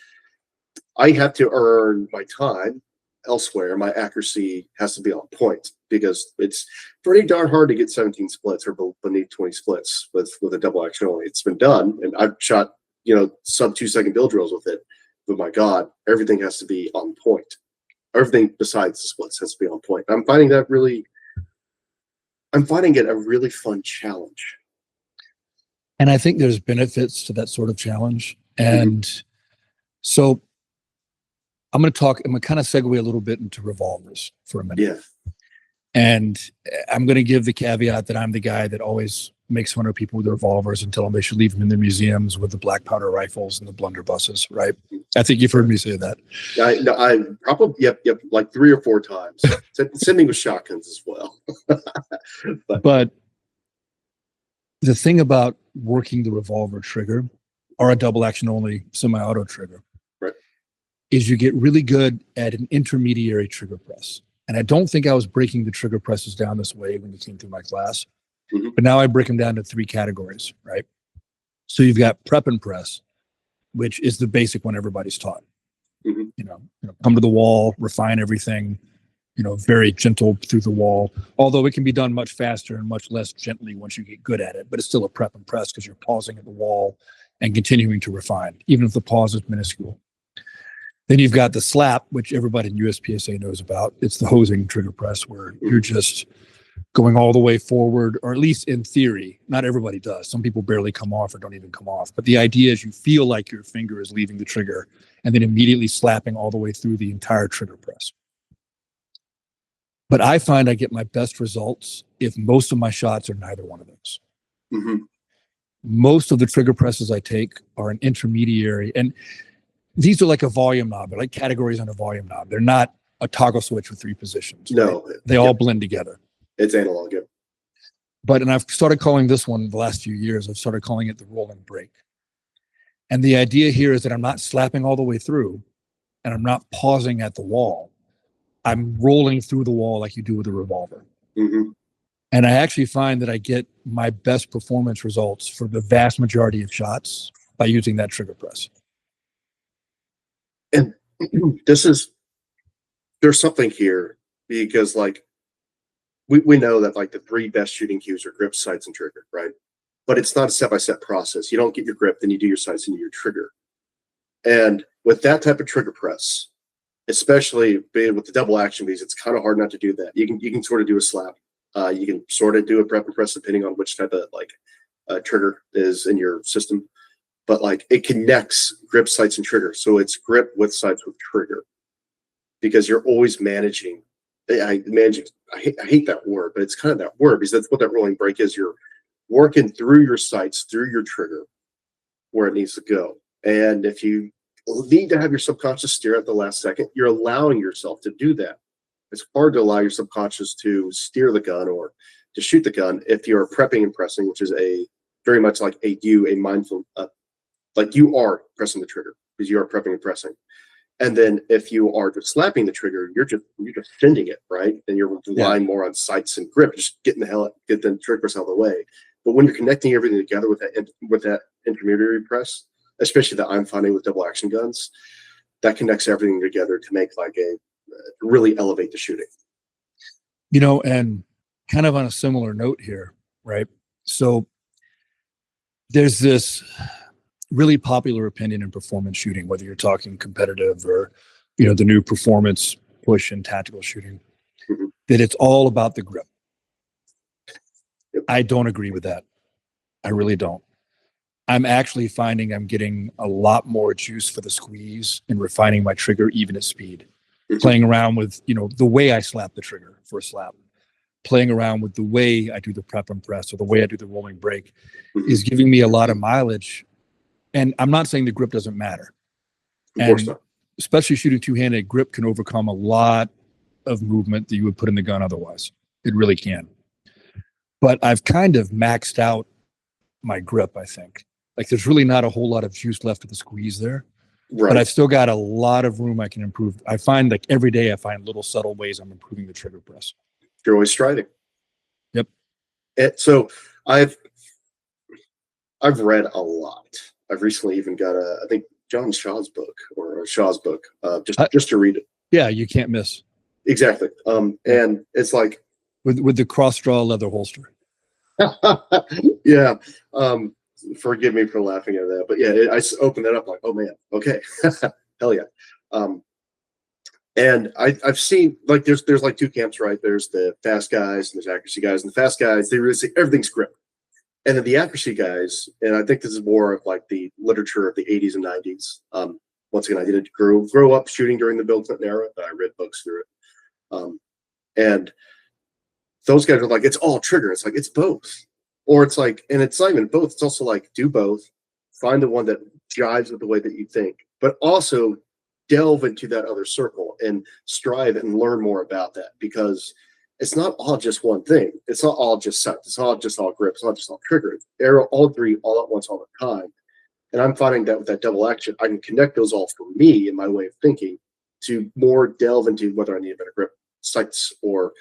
I have to earn my time elsewhere. My accuracy has to be on point, because it's pretty darn hard to get 17 splits or beneath 20 splits with a double action only. It's been done, and I've shot sub 2 second bill drills with it. But my God, everything has to be on point. Everything besides the splits has to be on point. I'm finding it a really fun challenge. And I think there's benefits to that sort of challenge. And so I'm going to kind of segue a little bit into revolvers for a minute. Yeah. And I'm going to give the caveat that I'm the guy that always makes fun of people with revolvers and tell them they should leave them in the museums with the black powder rifles and the blunderbusses, right? I think you've heard me say that. I probably, yep, like 3 or 4 times. Sending with shotguns as well. But the thing about working the revolver trigger, or a double action only semi-auto trigger, right, is you get really good at an intermediary trigger press. And I don't think I was breaking the trigger presses down this way when you came through my class, but now I break them down to 3 categories, right? So you've got prep and press, which is the basic one everybody's taught. Come to the wall, refine everything, very gentle through the wall, although it can be done much faster and much less gently once you get good at it. But it's still a prep and press, because you're pausing at the wall and continuing to refine, even if the pause is minuscule. Then you've got the slap, which everybody in USPSA knows about. It's the hosing trigger press, where you're just going all the way forward, or at least in theory. Not everybody does. Some people barely come off or don't even come off. But the idea is you feel like your finger is leaving the trigger and then immediately slapping all the way through the entire trigger press. But I find I get my best results if most of my shots are neither one of those. Most of the trigger presses I take are an intermediary. And these are like a volume knob. They're like categories on a volume knob. They're not a toggle switch with 3 positions. No, right? They all blend together. it's analog. Yep. And I've started calling this one the last few years, I've started calling it the rolling brake. And the idea here is that I'm not slapping all the way through and I'm not pausing at the wall. I'm rolling through the wall like you do with a revolver. Mm-hmm. And I actually find that I get my best performance results for the vast majority of shots by using that trigger press. And there's something here because like we know that like the 3 best shooting cues are grip, sights, and trigger, right? But it's not a step-by-step process. You don't get your grip, then you do your sights and your trigger. And with that type of trigger press, especially being with the double action bees, it's kind of hard not to do that. You can sort of do a slap. You can sort of do a prep and press depending on which type of like trigger is in your system. But like it connects grip, sights, and trigger. So it's grip with sights with trigger because you're always managing. I hate that word, but it's kind of that word because that's what that rolling brake is. You're working through your sights, through your trigger where it needs to go. And if you need to have your subconscious steer at the last second, you're allowing yourself to do that. It's hard to allow your subconscious to steer the gun or to shoot the gun if you're prepping and pressing, which is a very much like a mindful, like you are pressing the trigger because you are prepping and pressing. And then if you are just slapping the trigger, you're just sending it, right? And you're relying more on sights and grip, just get the trigger press out of the way. But when you're connecting everything together with that intermediary press, especially that I'm finding with double action guns, that connects everything together to make like really elevate the shooting. And kind of on a similar note here, right? So there's this really popular opinion in performance shooting, whether you're talking competitive or, the new performance push in tactical shooting, that it's all about the grip. Yep. I don't agree with that. I really don't. I'm actually finding I'm getting a lot more juice for the squeeze and refining my trigger even at speed. Playing around with, the way I slap the trigger for a slap, playing around with the way I do the prep and press or the way I do the rolling brake is giving me a lot of mileage. And I'm not saying the grip doesn't matter. Of course not. Especially shooting two-handed, grip can overcome a lot of movement that you would put in the gun otherwise. It really can. But I've kind of maxed out my grip, I think. Like there's really not a whole lot of juice left of the squeeze there. Right. But I've still got a lot of room I can improve. I find like every day I find little subtle ways I'm improving the trigger press. You're always striving. Yep. So I've read a lot. I've recently even got I think John Shaw's book just to read it. Yeah, you can't miss. Exactly. And it's like with the cross draw leather holster. Yeah. Forgive me for laughing at that, but yeah, I opened that up like, oh man, okay, hell yeah. And I've seen like there's like 2 camps, right? There's the fast guys and there's accuracy guys, and the fast guys they really say everything's grip. And then the accuracy guys, and I think this is more of like the literature of the 80s and 90s. Once again, I didn't grow up shooting during the Bill Clinton era, but I read books through it. And those guys are like, it's all trigger. It's like, it's both. Or it's like, and it's not even both. It's also like, do both. Find the one that jives with the way that you think, but also delve into that other circle and strive and learn more about that because it's not all just one thing. It's not all just sights. It's not just all grip. It's not just all trigger. It's all 3 all at once, all the time. And I'm finding that with that double action, I can connect those all for me in my way of thinking to more delve into whether I need a better grip, sights, or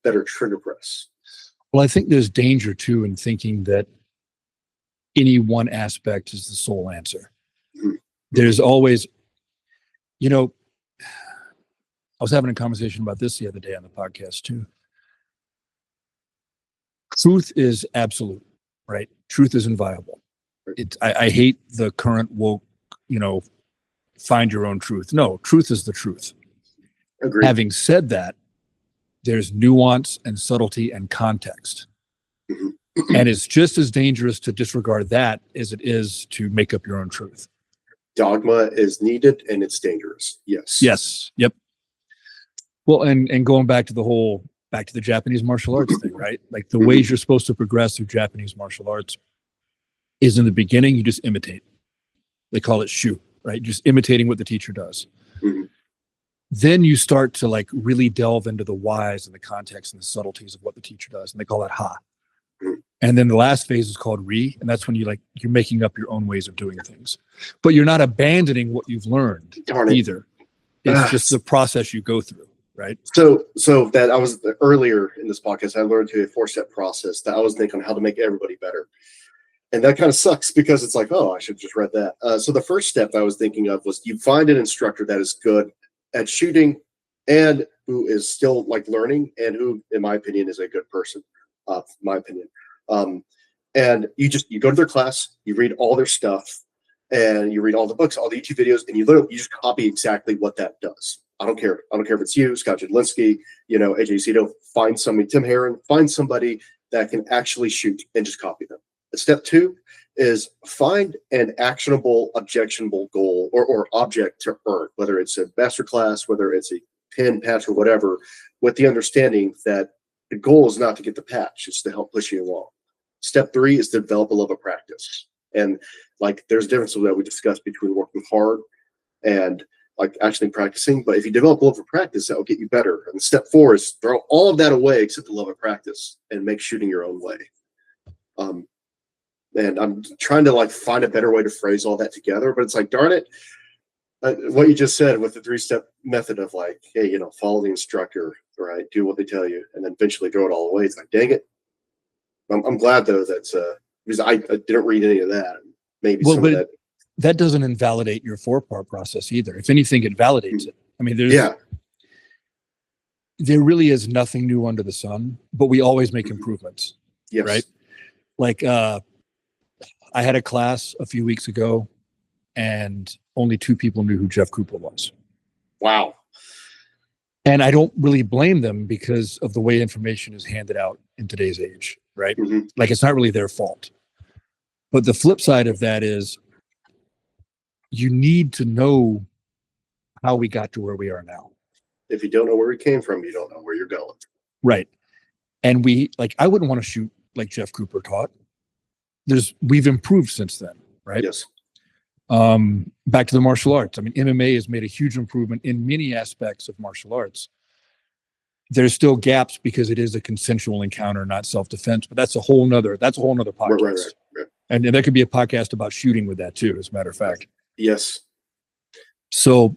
better trigger press. Well, I think there's danger too in thinking that any one aspect is the sole answer. There's always, I was having a conversation about this the other day on the podcast too. Truth is absolute, right? Truth is inviolable. I hate the current woke, find your own truth. No, truth is the truth. Agreed. Having said that, there's nuance and subtlety and context. And it's just as dangerous to disregard that as it is to make up your own truth. Dogma is needed and it's dangerous. Yes. Yes. Yep. Well, and going back to the Japanese martial arts thing, right? Like the ways you're supposed to progress through Japanese martial arts is in the beginning, you just imitate. They call it shu, right? Just imitating what the teacher does. Mm-hmm. Then you start to like really delve into the whys and the context and the subtleties of what the teacher does. And they call that ha. Mm-hmm. And then the last phase is called re. And that's when you're making up your own ways of doing things, but you're not abandoning what you've learned either. It's just the process you go through. Right. So that I was earlier in this podcast, I learned to a 4-step process that I was thinking on how to make everybody better. And that kind of sucks because it's like, oh, I should have just read that. So the first step I was thinking of was you find an instructor that is good at shooting and who is still like learning and who, in my opinion, is a good person, my opinion. And you go to their class, you read all their stuff and you read all the books, all the YouTube videos, and you just copy exactly what that does. I don't care. I don't care if it's you, Scott Jedlinski, AJ Cito, find somebody, Tim Herron, find somebody that can actually shoot and just copy them. Step 2 is find an actionable, objectionable goal or object to earn, whether it's a masterclass, whether it's a pin, patch, or whatever, with the understanding that the goal is not to get the patch, it's to help push you along. Step 3 is to develop a love of practice. And like there's a difference that we discussed between working hard and like actually practicing, but if you develop a love of practice, that will get you better. And step 4 is throw all of that away except the love of practice and make shooting your own way. And I'm trying to like find a better way to phrase all that together, but it's like, darn it, what you just said with the 3-step method of like, hey, follow the instructor, right? Do what they tell you, and then eventually throw it all away. It's like, dang it. I'm glad though that's because I didn't read any of that. Maybe some of that. That doesn't invalidate your 4-part process either. If anything, it validates it. I mean, there really is nothing new under the sun, but we always make improvements. Yes. Right? Like I had a class a few weeks ago and only 2 people knew who Jeff Cooper was. Wow. And I don't really blame them because of the way information is handed out in today's age, right? Mm-hmm. Like it's not really their fault. But the flip side of that is you need to know how we got to where we are now. If you don't know where we came from, you don't know where you're going. Right. And I wouldn't want to shoot like Jeff Cooper taught. We've improved since then, right? Yes. Back to the martial arts. I mean, MMA has made a huge improvement in many aspects of martial arts. There's still gaps because it is a consensual encounter, not self-defense, but that's a whole nother podcast. Right. And there could be a podcast about shooting with that too, as a matter of fact. Yes. So,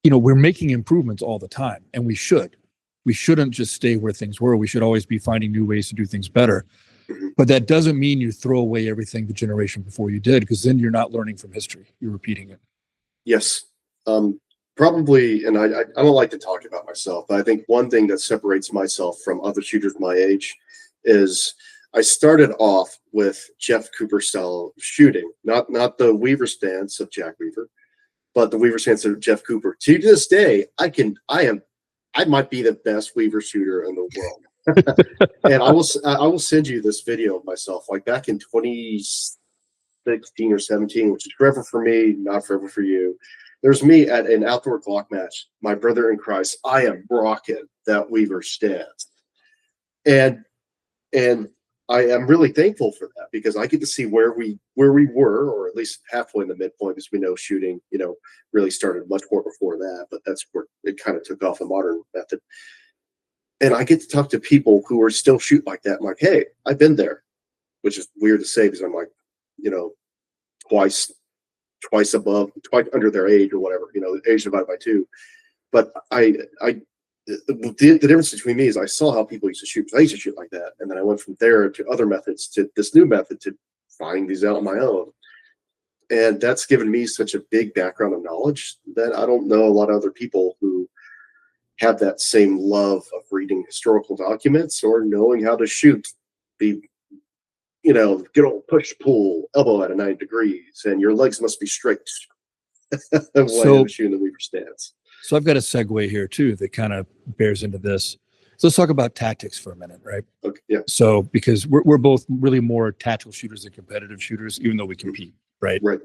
we're making improvements all the time, and we should. We shouldn't just stay where things were. We should always be finding new ways to do things better. Mm-hmm. But that doesn't mean you throw away everything the generation before you did, because then you're not learning from history. You're repeating it. Yes. Probably, and I don't like to talk about myself, but I think one thing that separates myself from other shooters my age is I started off with Jeff Cooper style shooting, not the Weaver stance of Jack Weaver, but the Weaver stance of Jeff Cooper. To this day, I might be the best Weaver shooter in the world. And I will send you this video of myself, like back in 2016 or 17, which is forever for me, not forever for you. There's me at an outdoor Glock match, my brother in Christ. I am rocking that Weaver stance. And I am really thankful for that because I get to see where we were, or at least halfway in the midpoint, because we know shooting, really started much more before that, but that's where it kind of took off the modern method. And I get to talk to people who are still shoot like that. I'm like, hey, I've been there, which is weird to say because I'm like, twice under their age or whatever, age divided by 2. But the difference between me is I saw how people used to shoot. I used to shoot like that. And then I went from there to other methods to this new method to finding these out on my own. And that's given me such a big background of knowledge that I don't know a lot of other people who have that same love of reading historical documents or knowing how to shoot the good old push pull elbow at 90 degrees and your legs must be straight while shooting the Weaver stance. So I've got a segue here too that kind of bears into this. So let's talk about tactics for a minute, right? Okay. Yeah. So because we're both really more tactical shooters than competitive shooters, even though we compete, right? Right.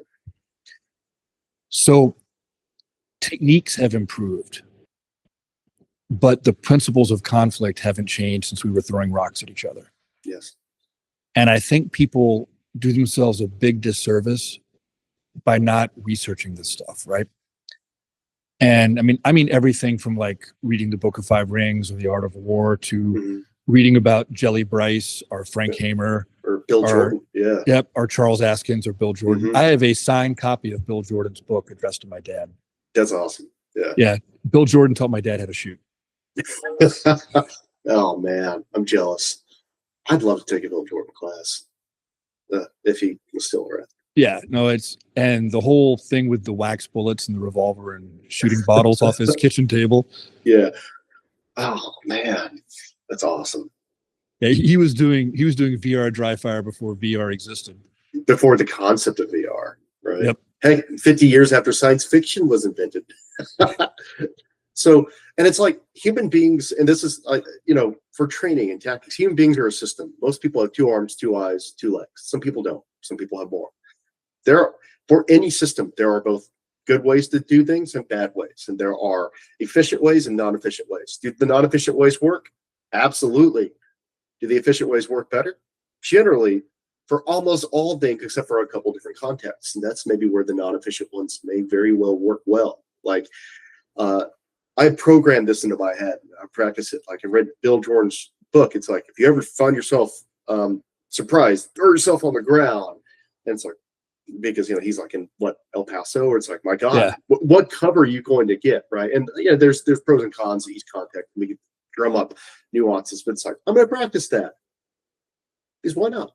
So techniques have improved, but the principles of conflict haven't changed since we were throwing rocks at each other. Yes. And I think people do themselves a big disservice by not researching this stuff, right? And I mean everything from like reading the Book of Five Rings or The Art of War to Mhm. reading about Jelly Bryce or Frank Hamer Or Bill or Jordan. Yeah. yep, or Charles Askins or Bill Jordan. Mhm. I have a signed copy of Bill Jordan's book addressed to my dad. That's awesome. Yeah. Yeah, Bill Jordan taught my dad how to shoot. Oh man, I'm jealous. I'd love to take a Bill Jordan class if he was still around. Yeah, no, and the whole thing with the wax bullets and the revolver and shooting bottles off his kitchen table. Yeah. Oh man, that's awesome. Yeah, he was doing VR dry fire before VR existed. Before the concept of VR, right? Yep. Heck, 50 years after science fiction was invented. So, and it's like human beings, and this is for training and tactics, human beings are a system. Most people have 2 arms, 2 eyes, 2 legs. Some people don't. Some people have more. For any system, there are both good ways to do things and bad ways, and there are efficient ways and non-efficient ways. Do the non-efficient ways work? Absolutely. Do the efficient ways work better? Generally, for almost all things except for a couple different contexts, and that's maybe where the non-efficient ones may very well work well. Like I programmed this into my head. I practice it. Like I read Bill Jordan's book. It's like if you ever find yourself surprised, throw yourself on the ground, and it's like, because he's like in El Paso, or it's like, my God, Yeah. what cover are you going to get, right? And there's pros and cons to each context. We can drum up nuances, but it's like, I'm going to practice that because why not?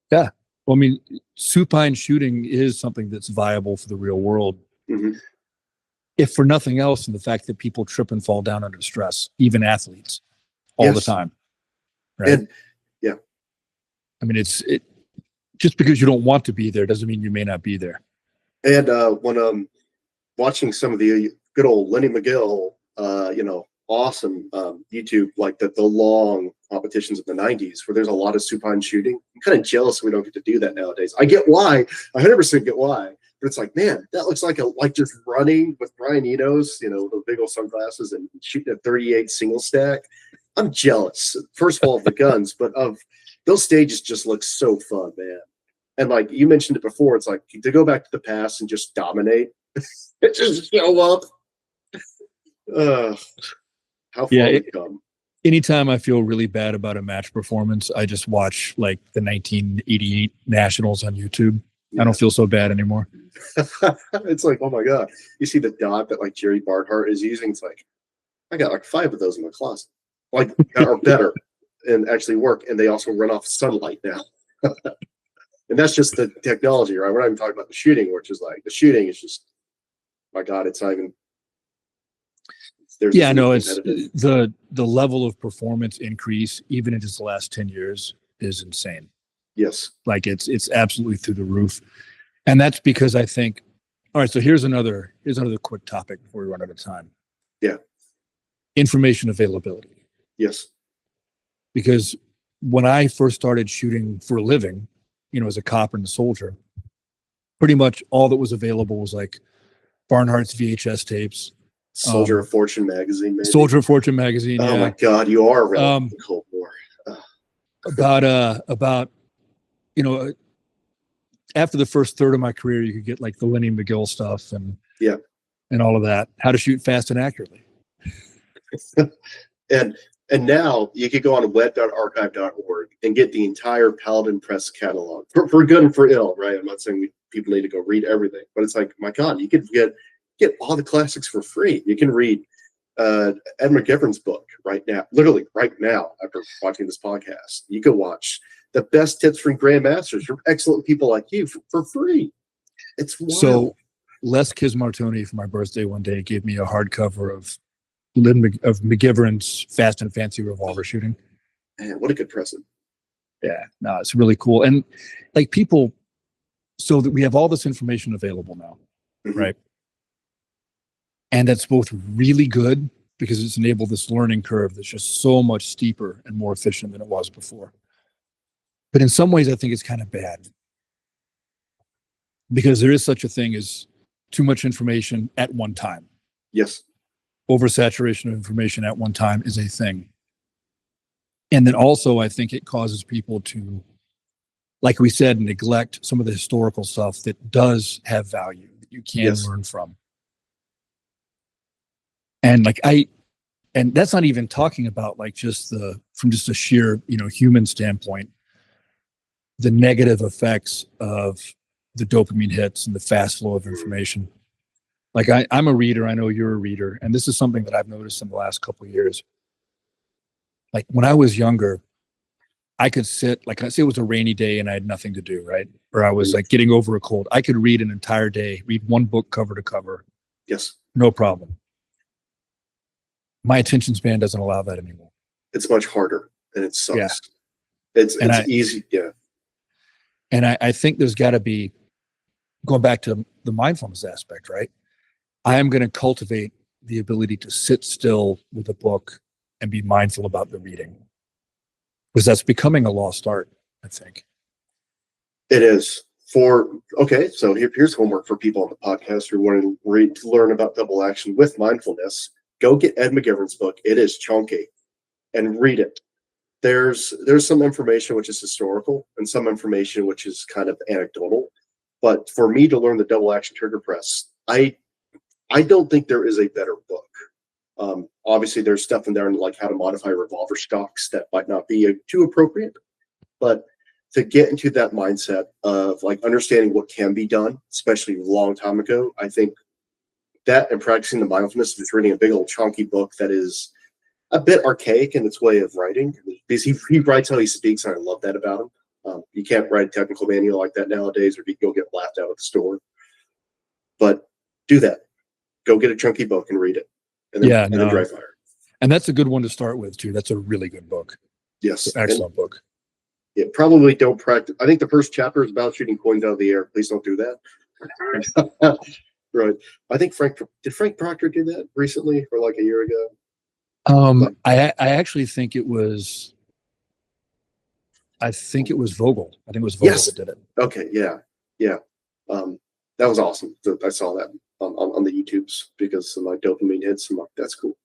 Yeah, well, I mean, supine shooting is something that's viable for the real world. Mm-hmm. If for nothing else, in the fact that people trip and fall down under stress, even athletes, all the time, right? And yeah, I mean, it just because you don't want to be there doesn't mean you may not be there. And when watching some of the good old Lenny McGill, awesome YouTube, like the long competitions of the 90s where there's a lot of supine shooting. I'm kind of jealous we don't get to do that nowadays. I get why, 100% get why, but it's like, man, that looks like just running with Brian Eno's, the big old sunglasses and shooting a 38 single stack. I'm jealous, first of all, of the guns, but of those stages just look so fun, man. And like you mentioned it before, it's like to go back to the past and just dominate, just show up. How far we've come. Anytime I feel really bad about a match performance, I just watch like the 1988 Nationals on YouTube. Yeah. I don't feel so bad anymore. It's like, oh my God. You see the dot that like Jerry Barnhart is using? It's like, I got like 5 of those in my closet. Like, that are better and actually work. And they also run off sunlight now. And that's just the technology, right? We're not even talking about the shooting, which is like, the shooting is just, my God, it's not even. No, it's the level of performance increase, even in just the last 10 years, is insane. Yes. Like it's absolutely through the roof. And that's because I think, all right, so here's another quick topic before we run out of time. Yeah. Information availability. Yes. Because when I first started shooting for a living, as a cop and a soldier, pretty much all that was available was like Barnhart's VHS tapes. Soldier of Fortune magazine, maybe. Soldier of Fortune magazine. Oh my God, you are relevant to the Cold War. About after the first third of my career, you could get like the Lenny McGill stuff and all of that. How to shoot fast and accurately. and now you could go on web.archive.org and get the entire Paladin Press catalog for good and for ill, right? I'm not saying people need to go read everything, but it's like, my God, you could get all the classics for free. You can read Ed McGivern's book right now, literally right now, after watching this podcast. You can watch the best tips from grandmasters from excellent people like you for free. It's wild. So Les Kismartoni for my birthday one day gave me a hardcover of McGivern's Fast and Fancy revolver shooting. Man, what a good present. Yeah, no, it's really cool. And like people, so that we have all this information available now, right? And that's both really good because it's enabled this learning curve that's just so much steeper and more efficient than it was before. But in some ways, I think it's kind of bad because there is such a thing as too much information at one time. Yes. Oversaturation of information at one time is a thing. And then also, I think it causes people to like we said, neglect some of the historical stuff that does have value that you can learn from. And and that's not even talking about like from just a sheer, human standpoint, the negative effects of the dopamine hits and the fast flow of information. Like I'm a reader, I know you're a reader, and this is something that I've noticed in the last couple of years. Like when I was younger, I could sit, like I say it was a rainy day and I had nothing to do, right? Or I was like getting over a cold. I could read an entire day, read one book cover to cover. Yes. No problem. My attention span doesn't allow that anymore. It's much harder and it sucks. Yeah. It's easy. Yeah. And I think there's got to be, going back to the mindfulness aspect, right? I am going to cultivate the ability to sit still with a book and be mindful about the reading. Because that's becoming a lost art, I think. It is. Okay, so here's homework for people on the podcast who want to learn about double action with mindfulness. Go get Ed McGivern's book. It is chunky, and read it. There's some information which is historical and some information which is kind of anecdotal. But for me to learn the double action trigger press, I don't think there is a better book. Obviously, there's stuff in there like how to modify revolver stocks that might not be too appropriate, but to get into that mindset of like understanding what can be done, especially a long time ago, I think that and practicing the mindfulness of just reading a big old chunky book that is a bit archaic in its way of writing, because he writes how he speaks, and I love that about him. You can't write a technical manual like that nowadays, or you can go get laughed out at the store. But do that. Go get a chunky book and read it. And then dry fire. And that's a good one to start with too. That's a really good book. Yes. Excellent book. Yeah, probably don't practice. I think the first chapter is about shooting coins out of the air. Please don't do that. Right. I think did Frank Proctor do that recently or like a year ago? I actually think it was Vogel. I think it was Vogel that did it. Okay. Yeah. Yeah. That was awesome. I saw that on the YouTubes because of my dopamine hits. And that's cool.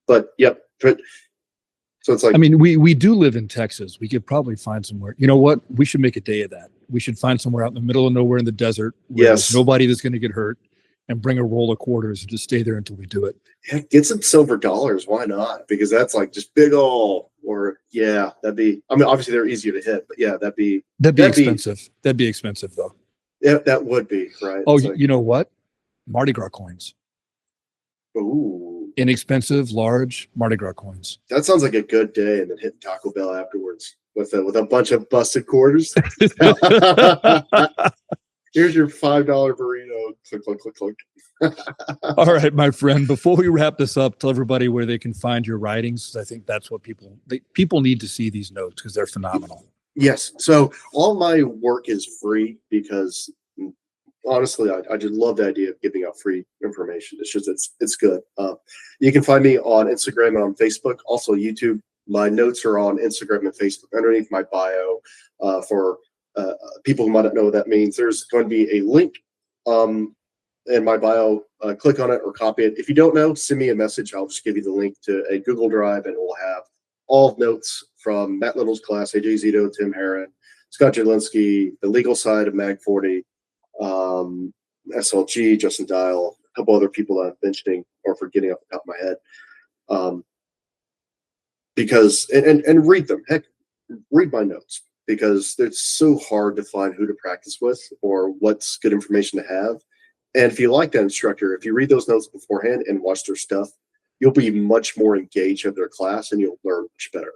But yep. So it's like, I mean, we do live in Texas. We could probably find somewhere. You know what? We should make a day of that. We should find somewhere out in the middle of nowhere in the desert where there's nobody that's going to get hurt, and bring a roll of quarters and just stay there until we do it. Heck, get some silver dollars. Why not? Because that's like just big ol'. Or that'd be. I mean, obviously they're easier to hit, but that'd be expensive. That'd be expensive though. Yeah, that would be right. Oh, you know what? Mardi Gras coins. Ooh. Inexpensive, large Mardi Gras coins. That sounds like a good day, and then hitting Taco Bell afterwards with a bunch of busted quarters. Here's your $5 burrito. Click, click, click, click. All right, my friend. Before we wrap this up, tell everybody where they can find your writings. I think that's what people need to see these notes because they're phenomenal. Yes. So all my work is free because honestly, I just love the idea of giving out free information. It's just it's good. You can find me on Instagram and on Facebook, also YouTube. My notes are on Instagram and Facebook underneath my bio. For people who might not know what that means, there's going to be a link in my bio. Click on it or copy it. If you don't know, send me a message. I'll just give you the link to a Google Drive, and it will have all notes from Matt Little's class, AJ Zito, Tim Herron, Scott Jelinski, the legal side of Mag 40, SLG, Justin Dial, a couple other people that I'm mentioning or forgetting off the top of my head. Because and read them. Heck, read my notes because it's so hard to find who to practice with or what's good information to have. And if you like that instructor, if you read those notes beforehand and watch their stuff, you'll be much more engaged in their class and you'll learn much better.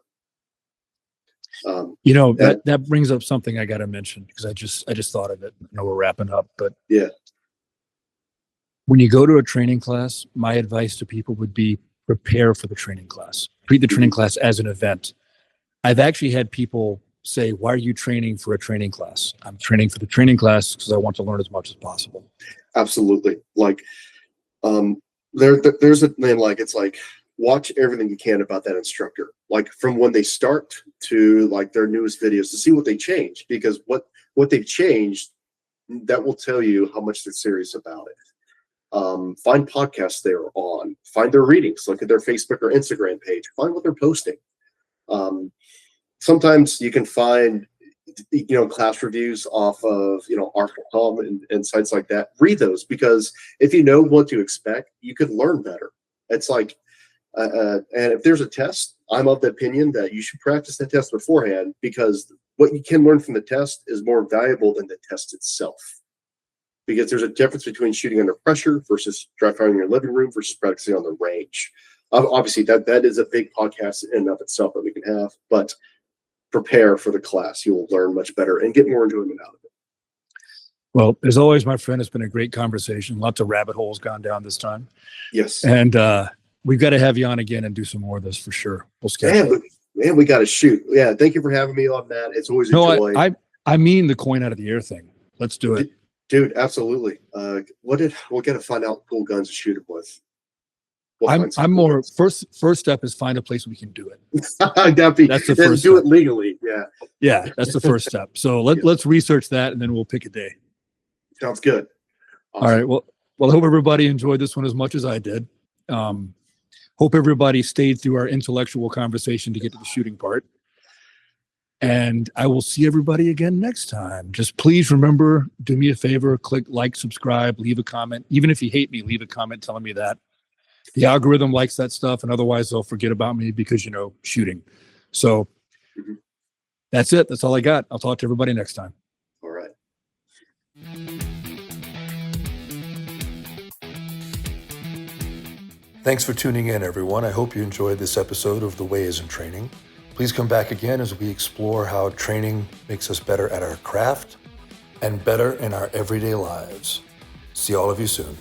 That brings up something I got to mention because I just thought of it. I know we're wrapping up, but when you go to a training class, my advice to people would be prepare for the training class. Treat the training class as an event. I've actually had people say, "Why are you training for a training class?" I'm training for the training class because I want to learn as much as possible. Absolutely. Like, there's a man like it's like watch everything you can about that instructor, like from when they start to like their newest videos to see what they change, because what they've changed, that will tell you how much they're serious about it. Find podcasts they're on, find their readings, look at their Facebook or Instagram page, find what they're posting. Sometimes you can find class reviews off of, Arc.com and sites like that. Read those, because if you know what to expect, you could learn better. It's like, and if there's a test, I'm of the opinion that you should practice that test beforehand, because what you can learn from the test is more valuable than the test itself. Because there's a difference between shooting under pressure versus dry firing in your living room versus practicing on the range. Obviously, that is a big podcast in and of itself that we can have, but prepare for the class. You will learn much better and get more enjoyment out of it. Well, as always, my friend, it's been a great conversation. Lots of rabbit holes gone down this time. Yes. And we've got to have you on again and do some more of this for sure. We'll schedule. Man, we got to shoot. Yeah, thank you for having me on, Matt. It's always a joy. I mean the coin out of the air thing. Let's do it. Dude, absolutely. We'll get to find out cool guns to shoot it with. I'm more first step is find a place we can do it. That's the first do step. It legally. Yeah, that's the first step. So let's research that, and then we'll pick a day. Sounds good. Awesome. All right. Well, I hope everybody enjoyed this one as much as I did. Hope everybody stayed through our intellectual conversation to get to the shooting part. And I will see everybody again next time. Just please remember, do me a favor, click like, subscribe, leave a comment. Even if you hate me, leave a comment telling me that. The algorithm likes that stuff, and otherwise they'll forget about me because, shooting. So that's it. That's all I got. I'll talk to everybody next time. All right. Thanks for tuning in, everyone. I hope you enjoyed this episode of The Way is in Training. Please come back again as we explore how training makes us better at our craft and better in our everyday lives. See all of you soon.